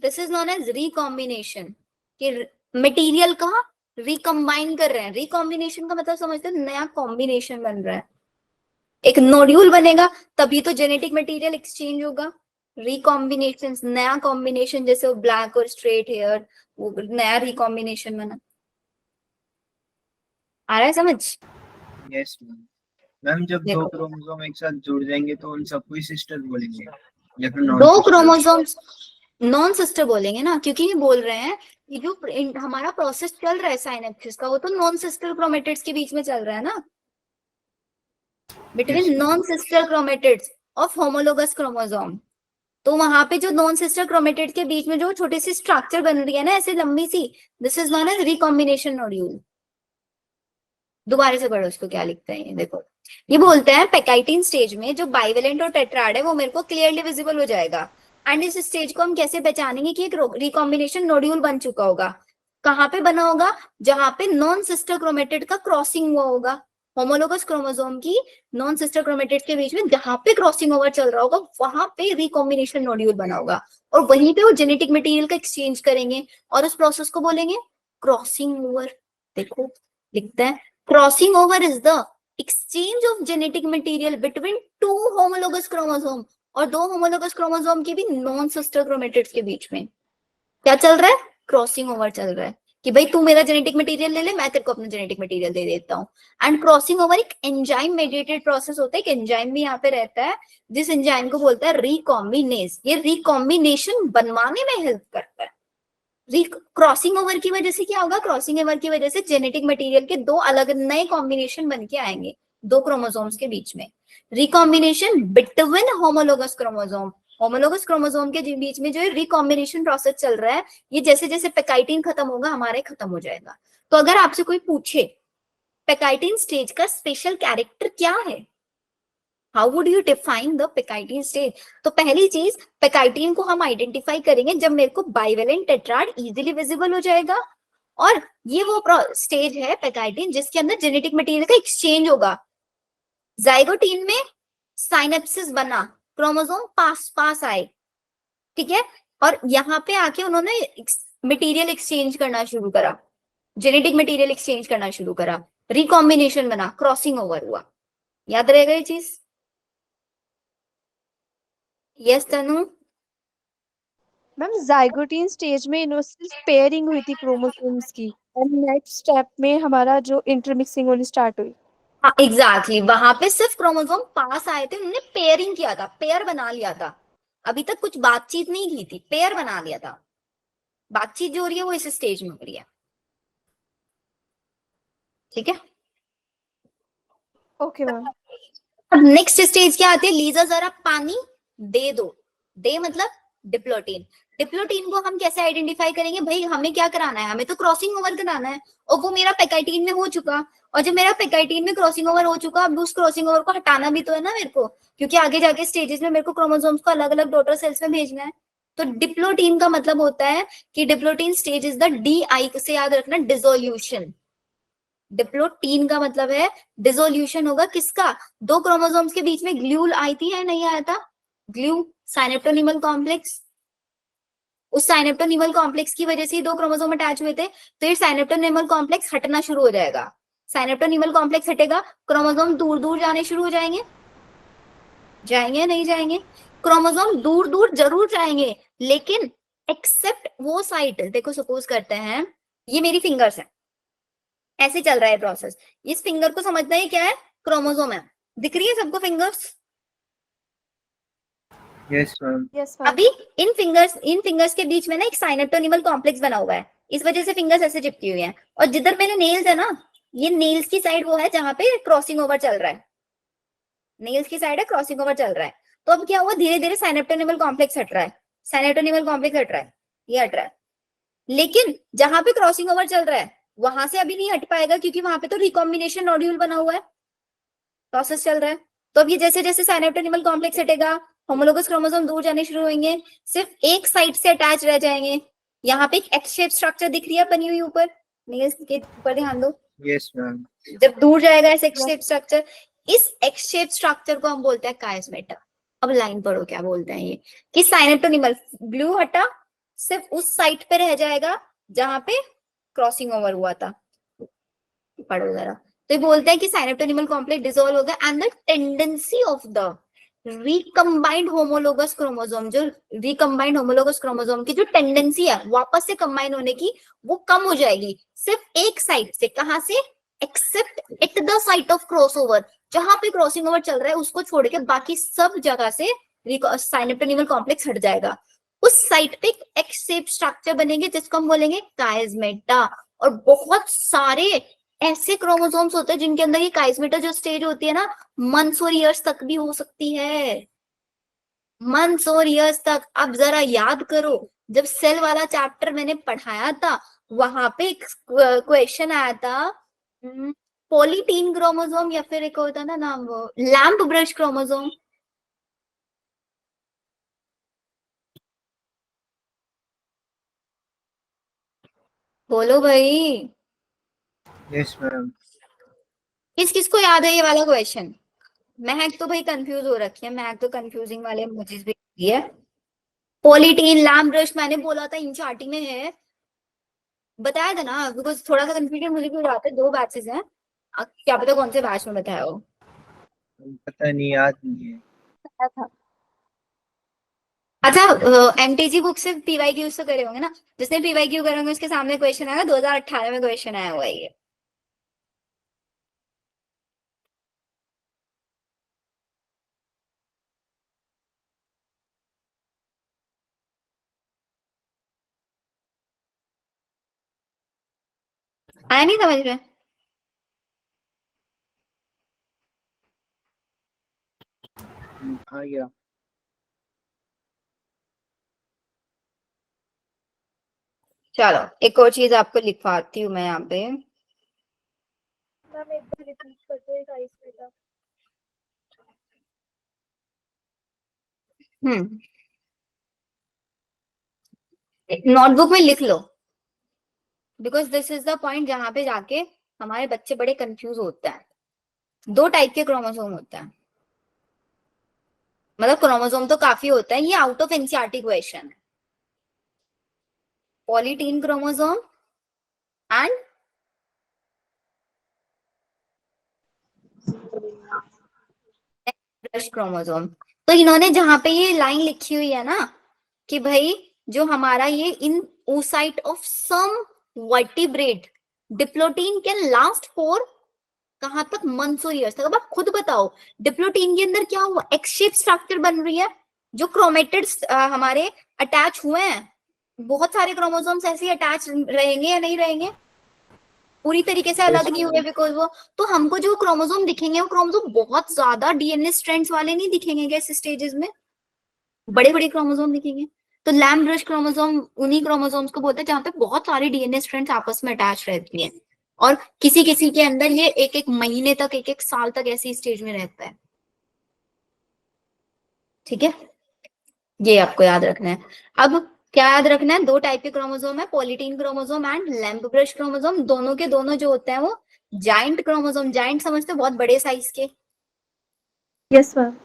This is known as recombination, कि मटेरियल का रिकम्बाइन कर रहे हैं। रिकॉम्बिनेशन का मतलब समझते हैं, नया कॉम्बिनेशन बन रहा है, एक नोड्यूल बनेगा, तभी तो जेनेटिक मटेरियल एक्सचेंज होगा। रिकॉम्बिनेशन, नया कॉम्बिनेशन, जैसे वो ब्लैक और स्ट्रेट हेयर, वो नया रिकॉम्बिनेशन बना। आ रहा है समझ? Yes ma'am. जब दो देखो, क्रोमोसोम एक साथ जुड़ जाएंगे तो उन सबको ही सिस्टर बोलेंगे या फिर दो नॉन क्रोमोसोम्स नॉन सिस्टर बोलेंगे ना, क्योंकि ये बोल रहे हैं कि जो हमारा प्रोसेस चल रहा है साइनेप्सिस का, वो तो नॉन सिस्टर क्रोमेटिड्स के बीच में चल रहा है ना, between Yes. Non sister chromatids of homologous chromosome. तो वहां पे जो नॉन सिस्टर क्रोमेटिड के बीच में जो छोटी सी स्ट्रक्चर बन रही है ना, ऐसे लंबी सी, this is known as recombination nodule. दोबारा से पढ़ो उसको, क्या लिखते हैं ये देखो। ये बोलते हैं पेकाइटिन स्टेज में जो बाइवेलेंट और टेट्राड है वो मेरे को क्लियरली विजिबल हो जाएगा। एंड इस स्टेज को हम कैसे पहचानेंगे कि एक रिकॉम्बिनेशन नोड्यूल बन चुका होगा? कहाँ पे बना होगा? जहां पे नॉन सिस्टर क्रोमेटिड का क्रॉसिंग हुआ होगा। होमोलोगस क्रोमोसोम की नॉन सिस्टर क्रोमेटिड के बीच में जहां पे क्रॉसिंग ओवर चल रहा होगा, वहां पे रिकॉम्बिनेशन नोड्यूल बना होगा, और वहीं पे वो जेनेटिक मटेरियल का एक्सचेंज करेंगे, और उस प्रोसेस को बोलेंगे क्रॉसिंग ओवर। देखो लिखते हैं, crossing over is the exchange of genetic material between two homologous chromosome, और दो होमोलोगस क्रोमोसोम के भी नॉन सिस्टर क्रोमेटिड्स के बीच में क्या चल रहा है? क्रॉसिंग ओवर चल रहा है, कि भाई तू मेरा जेनेटिक मटेरियल ले ले, मैं तेरे को अपना जेनेटिक मटेरियल दे देता हूँ। एंड क्रॉसिंग ओवर एक एंजाइम मेडिएटेड प्रोसेस होता है, एक एंजाइम भी यहाँ पे रहता है, जिस एंजाइम को बोलता है रिकॉम्बिनेज। ये रिकॉम्बिनेशन बनवाने में हेल्प करता है। क्रॉसिंग ओवर की वजह से क्या होगा? क्रॉसिंग ओवर की वजह से जेनेटिक मटेरियल के दो अलग नए कॉम्बिनेशन बन के आएंगे दो क्रोमोसोम्स के बीच में। Recombination between homologous chromosome, homologous chromosome के बीच में जो रिकॉम्बिनेशन प्रोसेस चल रहा है, ये जैसे जैसे पेकाइटिन खत्म होगा हमारे खत्म हो जाएगा। तो अगर आपसे कोई पूछे पेकाइटिन स्टेज का स्पेशल कैरेक्टर क्या है, how would you define the pachytene stage, तो पहली चीज, पेकाइटिन को हम आइडेंटिफाई करेंगे जब मेरे को बाइवेलेंट टेट्राड इजीली विजिबल हो जाएगा, और ये वो स्टेज है पेकाइटिन जिसके अंदर जेनेटिक मटेरियल का एक्सचेंज होगा। जाइगोटीन में साइनेप्सिस बना, क्रोमोसोम पास पास आए, ठीक है, और यहाँ पे आके उन्होंने मटेरियल एक्सचेंज करना शुरू करा, जेनेटिक मटेरियल एक्सचेंज करना शुरू करा, रिकॉम्बिनेशन बना, क्रॉसिंग ओवर हुआ। याद रहेगा ये चीज? यस तनु? मैम जाइगोटीन स्टेज में इनोसिस पेयरिंग हुई थी क्रोमोसोम्स की, और नेक्स्ट स्टेप में हमारा जो इंटरमिक्सिंग होनी स्टार्ट हुई। हाँ एग्जैक्टली, वहां पे सिर्फ क्रोमोसोम पास आए थे, उन्होंने पेयरिंग किया था, पेयर बना लिया था। अभी तक कुछ बातचीत नहीं की थी, पेयर बना लिया था। बातचीत जो हो रही है वो इस स्टेज में हो रही है, ठीक है। Okay ma'am. अब नेक्स्ट स्टेज क्या आती है? लीजा जरा पानी दे दो, दे मतलब डिप्लोटीन। डिप्लोटीन को हम कैसे आइडेंटिफाई करेंगे? भाई हमें क्या कराना है, हमें तो क्रॉसिंग ओवर कराना है, और वो मेरा पेकाइटिन में हो चुका, और जब मेरा पेकाइटिन में क्रॉसिंग ओवर हो चुका, अब उस क्रॉसिंग ओवर को हटाना भी तो है ना मेरे को, क्योंकि आगे जाके स्टेजेस में मेरे को क्रोमोसोम्स को अलग अलग डॉटर सेल्स में भेजना है। तो डिप्लोटीन का मतलब होता है कि diplotene stage is the DI से याद रखना, डिसोल्यूशन। डिप्लोटीन का मतलब है डिसोल्यूशन होगा किसका? दो क्रोमोसोम्स के बीच में ग्लूल आई थी या नहीं आया था? ग्लू, साइनेप्टोनिमल कॉम्प्लेक्स, उस साइनेप्टोनिमल कॉम्प्लेक्स की वजह से ही दो क्रोमोसोम अटैच हुए थे, तो ये साइनेप्टोनिमल कॉम्प्लेक्स हटना शुरू हो जाएगा। साइनेप्टोनिमल कॉम्प्लेक्स हटेगा, क्रोमोसोम दूर दूर जाने शुरू हो जाएंगे, जाएंगे नहीं जाएंगे? क्रोमोसोम दूर दूर जरूर जाएंगे, लेकिन एक्सेप्ट वो साइट, देखो सपोज करते हैं ये मेरी फिंगर्स है, ऐसे चल रहा है प्रोसेस, इस फिंगर को समझना है क्या है? क्रोमोसोम है, दिख रही है सबको fingers? Yes ma'am. Yes ma'am. अभी इन फिंगर्स के बीच में ना एक साइनेप्टोनिमल कॉम्प्लेक्स बना हुआ है, इस वजह से फिंगर्स ऐसे चिपकी हुई हैं, और जिधर मेरे नेल्स है ना, ये नेल्स की साइड वो है जहां पे क्रॉसिंग ओवर चल रहा है, नेल्स की साइड है, क्रॉसिंग ओवर चल रहा है। तो अब क्या हुआ, धीरे धीरे साइनेप्टोनिमल कॉम्प्लेक्स हट रहा है, साइनेप्टोनिमल कॉम्प्लेक्स हट रहा है, ये हट रहा है, लेकिन जहां पे क्रॉसिंग ओवर चल रहा है वहां से अभी नहीं हट पाएगा, क्योंकि वहां पे तो रिकॉम्बिनेशन नोड्यूल बना हुआ है, प्रोसेस चल रहा है। तो अब ये जैसे जैसे साइनेप्टोनिमल कॉम्प्लेक्स हटेगा, होमोलोगस क्रोमोसोम दूर जाने शुरू होंगे, सिर्फ एक साइड से अटैच रह जाएंगे। यहाँ पे एक एक्स शेप स्ट्रक्चर दिख रही है बनी हुई ऊपर, नेल्स के ऊपर ध्यान दो, यस मैम। जब दूर जाएगा ऐसे एक्स शेप स्ट्रक्चर, इस एक्स शेप स्ट्रक्चर को हम बोलते हैं कायस्मेटा। अब लाइन पढ़ो क्या बोलते हैं ये, कि साइनेप्टोनिमल ग्लू हटा, सिर्फ उस साइट पे रह जाएगा जहां पे क्रॉसिंग ओवर हुआ था, पढ़ो जरा। तो ये बोलते हैं कि साइनेप्टोनिमल कॉम्प्लेक्स डिसॉल्व हो गया, and the tendency of the recombined homologous chromosome, जो रिकम्बाइंड होमोलोगस क्रोमोसोम की जो टेंडेंसी है वापस से कंबाइन होने की, वो कम हो जाएगी, सिर्फ एक साइड से। कहां से? Accept at the site of crossover, जहां पे क्रॉसिंग ओवर चल रहा है उसको छोड़ के बाकी सब जगह से साइनेप्टोनिमल कॉम्प्लेक्स हट जाएगा। उस साइट पे एक एक्स शेप स्ट्रक्चर बनेंगे जिसको हम बोलेंगे कायस्मेटा। और बहुत सारे ऐसे क्रोमोसोम्स होते हैं जिनके अंदर ये कायस्मेटा जो स्टेज होती है ना, मंथ्स और ईयर्स तक भी हो सकती है, मंथ्स और ईयर्स तक। अब जरा याद करो, जब सेल वाला चैप्टर मैंने पढ़ाया था, वहां पे एक क्वेश्चन आया था, पॉलीटीन क्रोमोसोम, या फिर एक होता ना नाम, वो लैम्प ब्रश क्रोमोसोम। बोलो भाई, यस मैम। किस किस को याद है ये वाला क्वेश्चन? महक तो भाई कंफ्यूज हो रखी है, महक तो कंफ्यूजिंग वाले मुझे भी है। पॉलीटीन लैम्प ब्रश मैंने बोला था इंचार्टी में है, बताया था ना, बिकॉज थोड़ा सा कंफ्यूजन मुझे भी हो जाता है, दो बैचेस हैं, क्या पता कौन से बैच में बताया हो। पता नहीं, याद नहीं है। था। अच्छा, एमटीजी बुक से पीवाईक्यू तो करे होंगे ना, जिसने पीवाईक्यू करे होंगे उसके सामने क्वेश्चन आया, 2018 में क्वेश्चन आया हुआ है ये। आया नहीं समझ में? आ गया। चलो एक और चीज आपको लिखवाती हूँ मैं यहाँ पे। मैम एक बार रिपीट कर दो एक कायस्मेटा। नोटबुक में लिख लो, because this is the point जहां पे जाके हमारे बच्चे बड़े कंफ्यूज होते हैं। दो टाइप के क्रोमोसोम होते हैं, मतलब क्रोमोसोम तो काफी होता है, ये आउट ऑफ एनसीईआरटी क्वेश्चन है। Polytene chromosome and brush chromosome. तो इन्होंने जहां पे ये लाइन लिखी हुई है ना, कि भाई जो हमारा ये in oocyte of some vertebrate diplotene can last for कहां तक? मंथ्स और ईयर्स तक। अब आप खुद बताओ, डिप्लोटीन के अंदर क्या हुआ? एक्स शेप स्ट्रक्चर बन रही है, जो क्रोमेटिड्स हमारे अटैच हुए हैं, बहुत सारे क्रोमोसोम्स ऐसे अटैच रहेंगे या नहीं रहेंगे? पूरी तरीके से अलग नहीं हुए, बिकॉज वो, तो हमको जो क्रोमोसोम दिखेंगे वो क्रोमोसोम बहुत ज्यादा डीएनए स्ट्रैंड्स वाले नहीं दिखेंगे, कैसे स्टेजेस में बड़े बड़े क्रोमोसोम दिखेंगे। तो लैम्ब ब्रश क्रोमोसोम उन्हीं क्रोमोसोम्स को बोलते हैं जहां पे बहुत सारी डीएनए स्ट्रैंड्स आपस में अटैच रहती हैं, और किसी किसी के अंदर ये एक एक महीने तक, एक एक साल तक ऐसी स्टेज में रहता है। ठीक है, ये आपको याद रखना है। अब क्या याद रखना है, दो टाइप के क्रोमोसोम है, polytene chromosome and lamb brush chromosome. दोनों के दोनों जो होते हैं वो जाइंट क्रोमोसोम, जाइंट समझते हो, बहुत बड़े साइज के, यस मैम।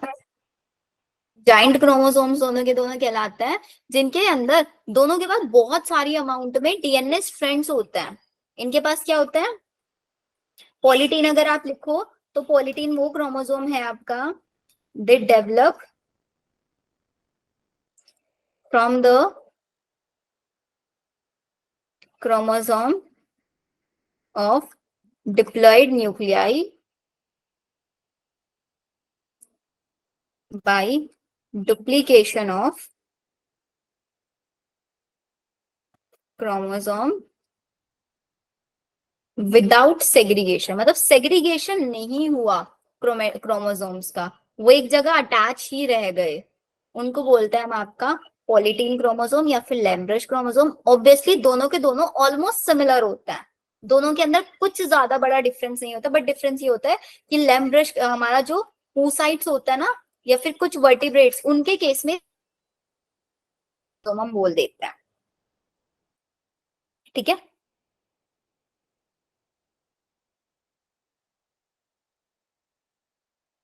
जाइंट क्रोमोसोम्स दोनों के दोनों कहलाते हैं, जिनके अंदर दोनों के पास बहुत सारी अमाउंट में डीएनए स्ट्रैंड्स होते हैं। इनके पास क्या होता है, पॉलीटीन अगर आप लिखो तो पॉलीटीन वो क्रोमोसोम है आपका, they develop from the chromosome of diploid nuclei by duplication of chromosome without segregation, मतलब segregation नहीं हुआ क्रोमोसोम्स का, वो एक जगह अटैच ही रह गए, उनको बोलते हैं हम आपका पॉलीटीन क्रोमोसोम या फिर लैम्ब ब्रश क्रोमोसोम। ऑब्वियसली दोनों के दोनों ऑलमोस्ट सिमिलर होता है, दोनों के अंदर कुछ ज्यादा बड़ा डिफरेंस नहीं होता, बट डिफरेंस ये होता है कि लैम्ब ब्रश हमारा जो oocytes होता है ना, या फिर कुछ वर्टिब्रेट्स, उनके केस में तो हम बोल देते हैं। ठीक है,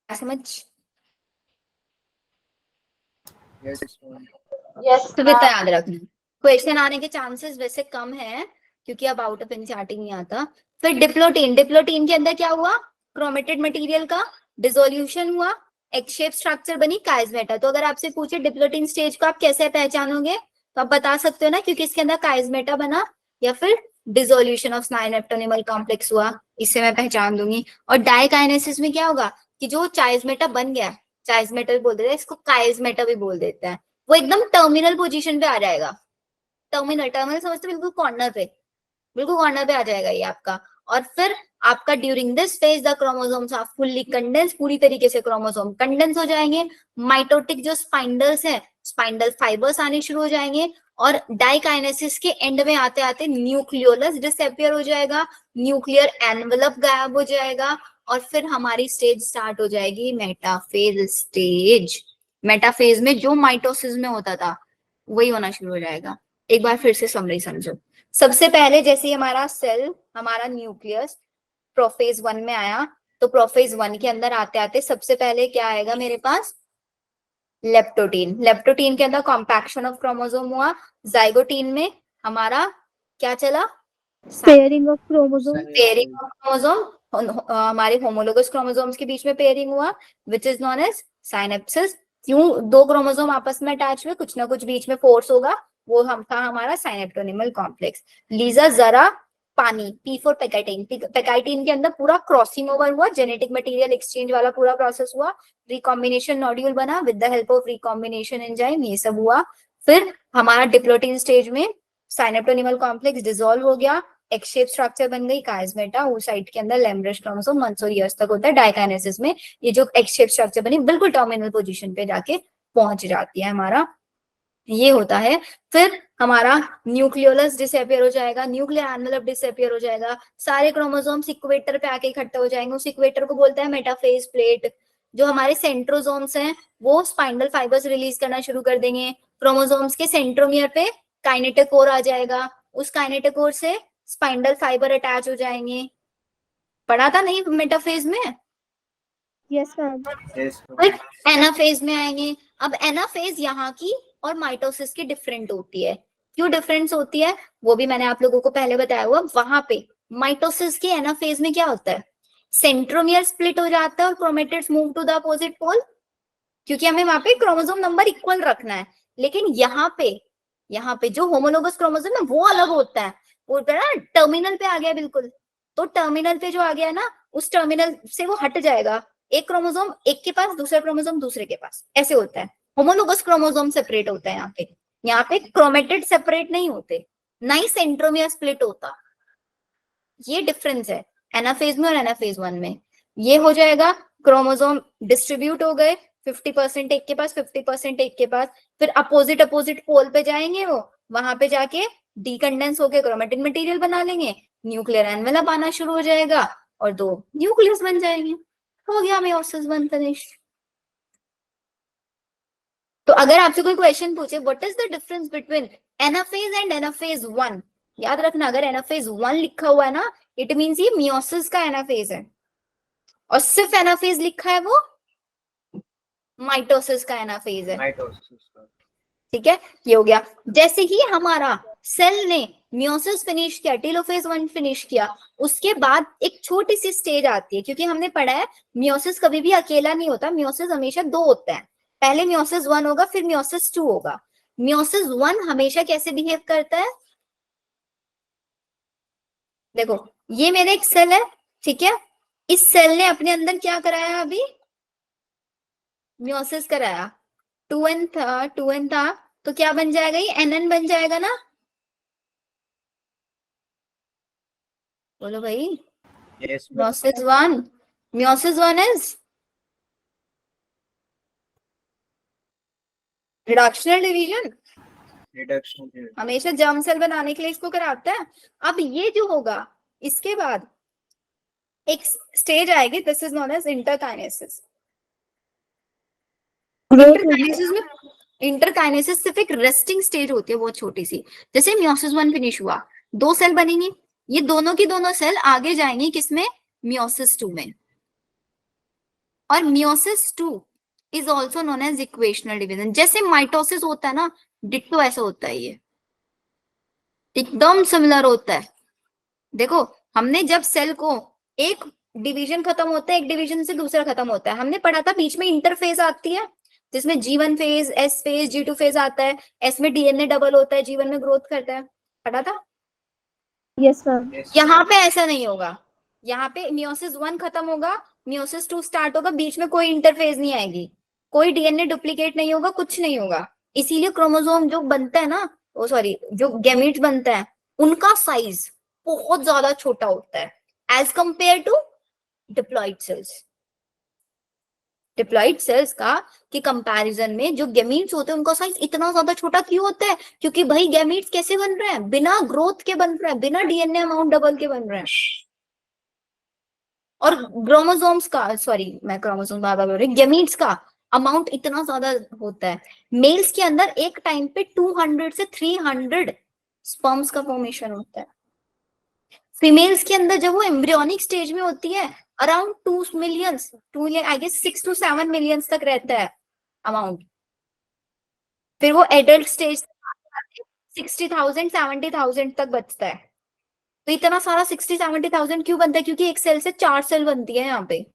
समझ? Yes. यस तो इतना याद रखना, क्वेश्चन आने के चांसेस वैसे कम है क्योंकि अब आउट ऑफ एनसीईआरटी नहीं आता। फिर डिप्लोटीन, डिप्लोटीन के अंदर क्या हुआ, क्रोमेटेड मटेरियल का डिसोल्यूशन हुआ, एग शेप स्ट्रक्चर बनी काइजमेटा। तो अगर आपसे पूछे डिप्लोटीन स्टेज को आप कैसे पहचानोगे, तो आप बता सकते हो ना, क्योंकि इसके अंदर काइजमेटा बना या फिर डिसोल्यूशन ऑफ नाइनेप्टोनिमल कॉम्प्लेक्स हुआ, इससे मैं पहचान दूंगी। और डाइकाइनेसिस में क्या होगा कि जो चाइजमेटा बन गया, चाइजमेटा भी बोल देते हैं इसको, काइजमेटा भी बोल देते हैं, वो एकदम टर्मिनल पोजीशन पे आ जाएगा। टर्मिनल, टर्मिनल समझते, बिल्कुल कॉर्नर पे, बिल्कुल कॉर्नर पे आ जाएगा ये आपका। और फिर आपका during this phase the chromosomes are fully condense, पूरी तरीके से क्रोमोसोम कंडेंस हो जाएंगे। माइटोटिक जो स्पाइंडल्स है, स्पाइंडल फाइबर्स आने शुरू हो जाएंगे, और डाइकाइनेसिस के एंड में आते आते न्यूक्लियोलस डिसअपियर हो जाएगा, न्यूक्लियर एनवेलप गायब हो जाएगा, और फिर हमारी स्टेज स्टार्ट हो जाएगी मेटाफेज स्टेज। मेटाफेज में जो माइटोसिस में होता था वही होना शुरू हो जाएगा। एक बार फिर से समरी समझो। सबसे पहले जैसे हमारा सेल, हमारा न्यूक्लियस प्रोफेज 1 में आया, तो प्रोफेज 1 के अंदर आते आते सबसे पहले क्या आएगा मेरे पास, लेप्टोटीन। लेप्टोटीन के अंदर कॉम्पैक्शन ऑफ क्रोमोसोम हुआ। जाइगोटीन में हमारा क्या चला, pairing of chromosome. Pairing of chromosome, हमारे होमोलोगस क्रोमोसोम्स के बीच में पेयरिंग हुआ, which is known as synapsis. क्यों, दो क्रोमोसोम आपस में अटैच हुए, कुछ ना कुछ बीच में फोर्स होगा, वो हम था हमारा साइनेप्टोनिमल कॉम्प्लेक्स। लीजा जरा पानी, पी फॉर पेकाइटिन, पेकाइटिन के अंदर पूरा क्रॉसिंग ओवर हुआ, जेनेटिक मटेरियल एक्सचेंज वाला पूरा प्रोसेस हुआ, रिकॉम्बिनेशन नॉड्यूल बना with the help of recombination enzyme, ये सब हुआ। फिर हमारा डिप्लोटीन स्टेज में साइनेप्टोनिमल कॉम्प्लेक्स डिसॉल्व हो गया, एग शेप स्ट्रक्चर बन गई काइजमेटा, उस साइड के अंदर लैम्ब ब्रश क्रोमोसोम 100 ईयर्स तक होता है। डाइकाइनेसिस में ये जो एग शेप स्ट्रक्चर बनी बिल्कुल टर्मिनल पोजीशन पे जाके पहुंच जाती है हमारा, ये होता है। फिर हमारा न्यूक्लियोलस डिसअपियर हो जाएगा, न्यूक्लियर एनवेलप डिसअपियर हो जाएगा, सारे क्रोमोसोम्स इक्वेटर पे आके इकट्ठे हो जाएंगे, उस इक्वेटर को बोलते हैं मेटाफेज प्लेट। जो हमारे सेंट्रोसोम्स हैं वो स्पाइंडल फाइबर्स रिलीज करना शुरू कर देंगे, क्रोमोसोम्स के सेंट्रोमियर पे काइनेटिक कोर आ जाएगा, उस काइनेटिक कोर से स्पाइंडल फाइबर अटैच हो जाएंगे। पढ़ा था नहीं मेटाफेज में? Yes ma'am. Yes. फिर एनाफेज में आएंगे। अब एनाफेज यहाँ की और माइटोसिस की डिफरेंट होती है। क्यों डिफरेंस होती है वो भी मैंने आप लोगों को पहले बताया हुआ। वहां पे माइटोसिस के एनाफेज में क्या होता है, सेंट्रोमियर स्प्लिट हो जाता है और chromatids move to the opposite pole, क्योंकि हमें वहां पे क्रोमोसोम नंबर इक्वल रखना है। लेकिन यहाँ पे जो होमोलोगस क्रोमोसोम है वो अलग होता है, वो ना टर्मिनल पे आ गया बिल्कुल। तो टर्मिनल पे जो आ गया ना, उस टर्मिनल से वो हट जाएगा, एक क्रोमोसोम एक के पास, दूसरा क्रोमोसोम दूसरे के पास, ऐसे होता है। होमोलोगस क्रोमोसोम सेपरेट होता है यहाँ पे क्रोमेटिड सेपरेट नहीं होते, ना ही सेंट्रोमियर स्प्लिट होता। ये डिफरेंस है एनाफेज में और एनाफेज 1 में। ये हो जाएगा, क्रोमोसोम डिस्ट्रीब्यूट हो गए, 50% एक के पास, 50% एक के पास, फिर अपोजिट अपोजिट पोल पे जाएंगे, वो वहां पे जाके डीकंडेंस होके क्रोमेटिन मटेरियल बना लेंगे, न्यूक्लियर एनवेलप आना शुरू हो जाएगा और 2 न्यूक्लियस बन जाएंगे। हो गया मेयोसिस 1 फिनिश। तो अगर आपसे कोई क्वेश्चन पूछे what is the difference between anaphase and anaphase 1, याद रखना अगर एनाफेज 1 लिखा हुआ है ना, इट मींस ये मियोसिस का एनाफेज है, और सिर्फ एनाफेज लिखा है वो माइटोसिस का एनाफेज है। माइटोसिस का। ठीक है, ये हो गया। जैसे ही हमारा सेल ने मियोसिस फिनिश किया, टेलोफेज 1 फिनिश किया, उसके बाद एक छोटी सी स्टेज आती है, क्योंकि हमने पढ़ा है मियोसिस कभी भी अकेला नहीं होता, मियोसिस हमेशा 2 होता है। पहले मियोसिस 1 होगा, फिर मियोसिस 2 होगा। मियोसिस 1 हमेशा कैसे बिहेव करता है, देखो ये मेरा एक सेल है, ठीक है, इस सेल ने अपने अंदर क्या कराया, अभी मियोसिस कराया, 2n था, तो क्या बन जाएगा, ये nn बन जाएगा ना, बोलो भाई। Yes Meiosis 1 is reductional division, reduction. हमेशा जर्म सेल बनाने के लिए इसको कराता है। अब ये जो होगा, इसके बाद एक स्टेज आएगी, this is known as interkinesis. Interkinesis में, इंटरकाइनेसिस सिर्फ एक रेस्टिंग स्टेज होती है बहुत छोटी सी। जैसे मियोसिस 1 फिनिश हुआ, 2 सेल बनेंगी, ये दोनों की दोनों सेल आगे जाएंगी किसमें, मियोसिस 2 में। और meiosis 2 is also known as equational division. जैसे माइटोसिस होता है ना, डिट्टो ऐसा होता है, ये एकदम सिमिलर होता है। देखो हमने जब सेल को एक डिवीजन खत्म होता है, एक डिवीजन से दूसरा खत्म होता है, हमने पढ़ा था बीच में इंटरफेज आती है, जिसमें G1 phase, S phase, G2 phase आता है, S में डीएनए डबल होता है, G1 में ग्रोथ करता है, पढ़ा था। Yes ma'am. यहाँ पे ऐसा नहीं होगा, यहाँ पे मियोसिस 1 खत्म होगा, मियोसिस 2 स्टार्ट होगा, बीच में कोई इंटरफेज नहीं आएगी, कोई डीएनए डुप्लीकेट नहीं होगा, कुछ नहीं होगा। इसीलिए क्रोमोसोम जो बनता है ना, ओ सॉरी, जो गैमीट्स बनता है, उनका साइज बहुत ज्यादा छोटा होता है as compare to diploid cells. Diploid cells का के कंपैरिजन में जो गैमीट्स होते हैं उनका साइज इतना ज्यादा छोटा क्यों होता है, क्योंकि भाई गैमीट्स कैसे बन रहे हैं, बिना ग्रोथ के बन रहे हैं, बिना डीएनए अमाउंट डबल के बन रहे हैं। और क्रोमोसोम्स का, सॉरी मैं क्रोमोसोम बार बार बोल रही, गैमीट्स का अमाउंट इतना ज्यादा होता है। मेल्स के अंदर एक टाइम पे 200 से 300 स्पर्म्स का फॉर्मेशन होता है। फीमेल्स के अंदर जब वो एम्ब्रियोनिक स्टेज में होती है, around 2 million, I guess 6 to 7 million तक रहता है अमाउंट। फिर वो एडल्ट स्टेज 60,000 70,000 तक बचता है। तो इतना सारा 60-70,000 क्यों बनता है, क्योंकि एक सेल से 4 सेल बनती है यहाँ पे,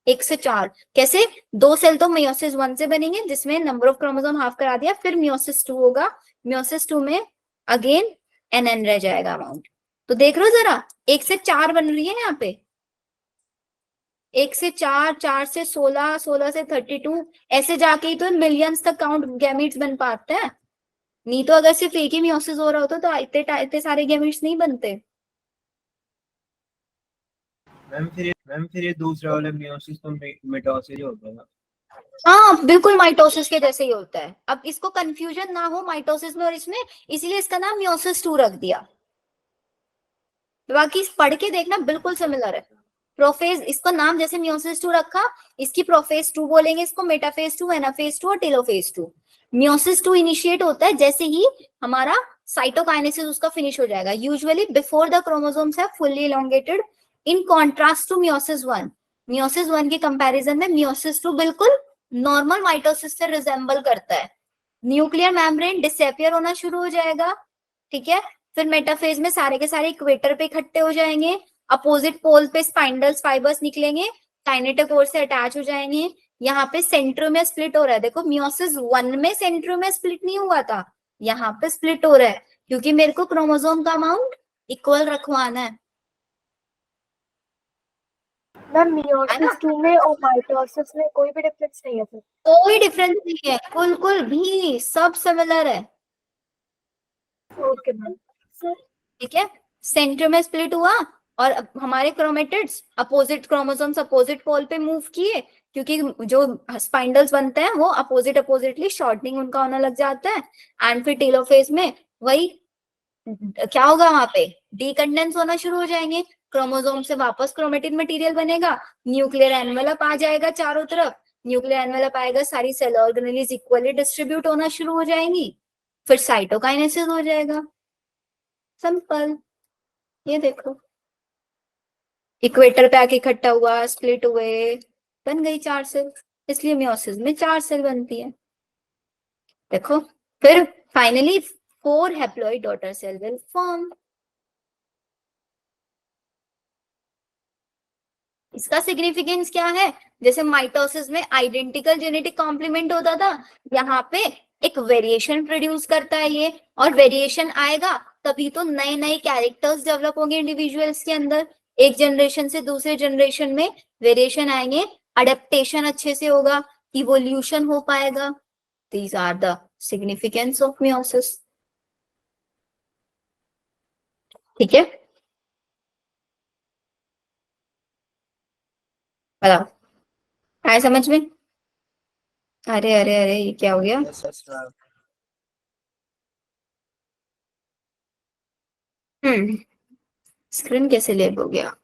1 से 4। कैसे, 2 सेल तो मियोसिस 1 से बनेंगे, जिसमें नंबर ऑफ क्रोमोसोम हाफ करा दिया, फिर मियोसिस 2 होगा, मियोसिस 2 में अगेन nn रह जाएगा अमाउंट। तो देख लो जरा, 1 से 4 बन रही है यहाँ पे, 1 से 4, 4 से 16, 16 से 32, ऐसे जाके ही तो मिलियंस तक काउंट गैमीट्स बन पाते हैं। नहीं तो अगर सिर्फ एक ही मियोसिस हो रहा होता तो इतने सारे गैमीट्स नहीं बनते। मैम फिर ये दूसरा वाला मियोसिस तो मिटोसिस होता है ना। हाँ बिल्कुल माइटोसिस के जैसे ही होता है। अब इसको कंफ्यूजन ना हो माइटोसिस में और इसमें, इसीलिए इसका नाम मियोसिस 2 रख दिया। बाकी पढ़ के देखना बिल्कुल सिमिलर है। प्रोफेज, इसका नाम जैसे मियोसिस 2 रखा, इसकी प्रोफेज 2 बोलेंगे, इसको मेटाफेज 2, एनाफेज 2 और टेलोफेज 2। मियोसिस 2 इनिशिएट होता है जैसे ही हमारा साइटोकाइनेसिस उसका फिनिश हो जाएगा, usually before the chromosomes have fully elongated, in contrast to meiosis 1। Meiosis 1 के कंपैरिजन में मियोसिस 2 बिल्कुल नॉर्मल माइटोसिस से रिजेंबल करता है। न्यूक्लियर मेम्ब्रेन डिसअपियर होना शुरू हो जाएगा, ठीक है, फिर मेटाफेज में सारे के सारे इक्वेटर पे इकट्ठे हो जाएंगे, अपोजिट पोल पे स्पाइंडल फाइबर्स निकलेंगे, काइनेटोकोर से अटैच हो जाएंगे। यहाँ पे सेंट्रोमियर स्प्लिट हो रहा है, देखो मियोसिस 1 में सेंट्रोमियर स्प्लिट नहीं हुआ था, यहाँ पे स्प्लिट हो रहा है, क्योंकि मेरे को क्रोमोसोम का अमाउंट इक्वल रखवाना है। मैम मियोसिस 2 में और माइटोसिस में कोई भी डिफरेंस नहीं है फिर? कोई डिफरेंस नहीं है, बिल्कुल भी सब सिमिलर है। Okay ma'am. ठीक है, सेंटर में स्प्लिट हुआ, और हमारे chromatids opposite chromosomes opposite pole पे मूव किए, क्योंकि जो स्पाइंडल्स बनते हैं वो अपोजिटली शॉर्टनिंग उनका होने लग जाता है। एंड फिर टेलोफेज में वही क्या होगा, वहां पे डीकंडेंस होना शुरू हो जाएंगे, क्रोमोसोम से वापस क्रोमेटिन मटेरियल बनेगा, न्यूक्लियर एनवेलप आ जाएगा चारों तरफ, न्यूक्लियर एनवेलप आएगा, सारी सेल ऑर्गेनेलीज इक्वली डिस्ट्रीब्यूट होना शुरू हो जाएंगी, फिर साइटोकाइनेसिस हो जाएगा। सिंपल, ये देखो इक्वेटर पे आके इकट्ठा हुआ, स्प्लिट हुए, बन गई 4 सेल। इसलिए मियोसिस में 4 सेल बनती है। देखो फिर finally 4 haploid daughter cell will form. इसका सिग्निफिकेंस क्या है, जैसे माइटोसिस में आइडेंटिकल जेनेटिक कॉम्प्लीमेंट होता था, यहाँ पे एक वेरिएशन प्रोड्यूस करता है ये, और वेरिएशन आएगा तभी तो नए नए कैरेक्टर्स डेवलप होंगे इंडिविजुअल्स के अंदर। एक जनरेशन से दूसरे जनरेशन में वेरिएशन आएंगे, अडेप्टेशन अच्छे से होगा, इवोल्यूशन हो पाएगा। These are the significance of meiosis. ठीक है, बताओ आए समझ में? अरे अरे अरे, ये क्या हो गया? Yes, yes, ma'am. स्क्रीन कैसे लेब हो गया?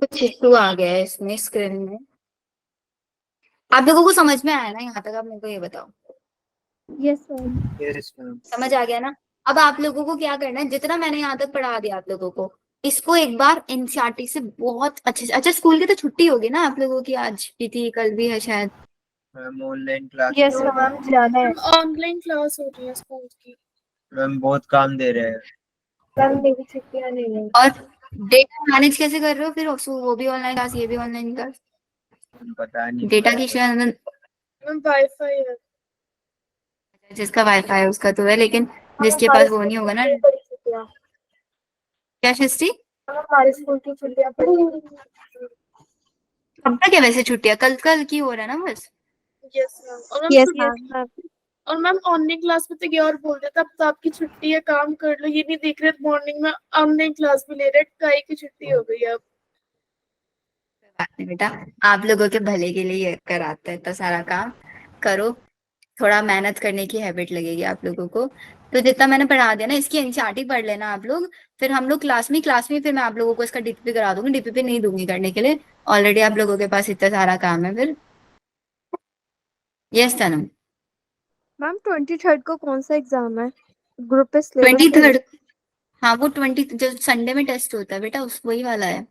कुछ इशू आ गया है इसमें स्क्रीन में। आप लोगों को समझ में आया ना यहाँ तक? आप मेरे को ये बताओ, यस मैम। Yes, ma'am. समझ आ गया ना? अब आप लोगों को क्या करना है, जितना मैंने यहाँ तक पढ़ा दिया आप लोगों को, इसको एक बार एनसीईआरटी से बहुत अच्छे से। अच्छा, स्कूल की तो छुट्टी होगी ना आप लोगों की? आज भी थी, कल भी है शायद। Ma'am online class yes ma'am, जाना है। ऑनलाइन क्लास हो रही है स्कूल की। मैम बहुत काम दे रहे हैं। मैम मेरी छुट्टियां नहीं है। और डेटा मैनेज कैसे कर रहे हो फिर? वो भी ऑनलाइन क्लास, ये भी ऑनलाइन क्लास। पता नहीं डेटा की शायद मैम वाईफाई है। जिसका वाईफाई है उसका तो है, लेकिन जिसके हमारे पास वो नहीं होगा ना। स्कूल की बड़ी छुट्टियां। क्या सृष्टि? हमारे स्कूल की छुट्टियां पड़ी। कब तक है वैसे छुट्टियां? कल कल की हो रहा है ना बस? Yes ma'am. और मैम यस सुनिए, मैम। और मैम ऑनलाइन क्लास में तो ये और बोल देता, अब तो आपकी छुट्टी है, काम कर लो, ये नहीं देख रहे मॉर्निंग में ऑनलाइन क्लास भी ले रहे, काहे की छुट्टी हो गई अब। बात नहीं बेटा, आप लोगों के भले के लिए ये कराता है इतना सारा काम। करो, थोड़ा मेहनत करने की हैबिट लगेगी आप लोगों को। तो जितना मैंने पढ़ा दिया ना, इसकी एनसीईआरटी पढ़ लेना आप लोग। फिर हम लोग क्लास में फिर मैं आप लोगों को इसका डीपीपी करा दूंगी। डीपीपी नहीं दूंगी करने के लिए, ऑलरेडी आप लोगों के पास इतना सारा काम है फिर। यस तनु? मैम 23rd को कौन सा एग्जाम है? ग्रुप पे सिलेबस 23rd? हाँ वो 20 जो संडे में टेस्ट होता है बेटा, उस वही वाला है।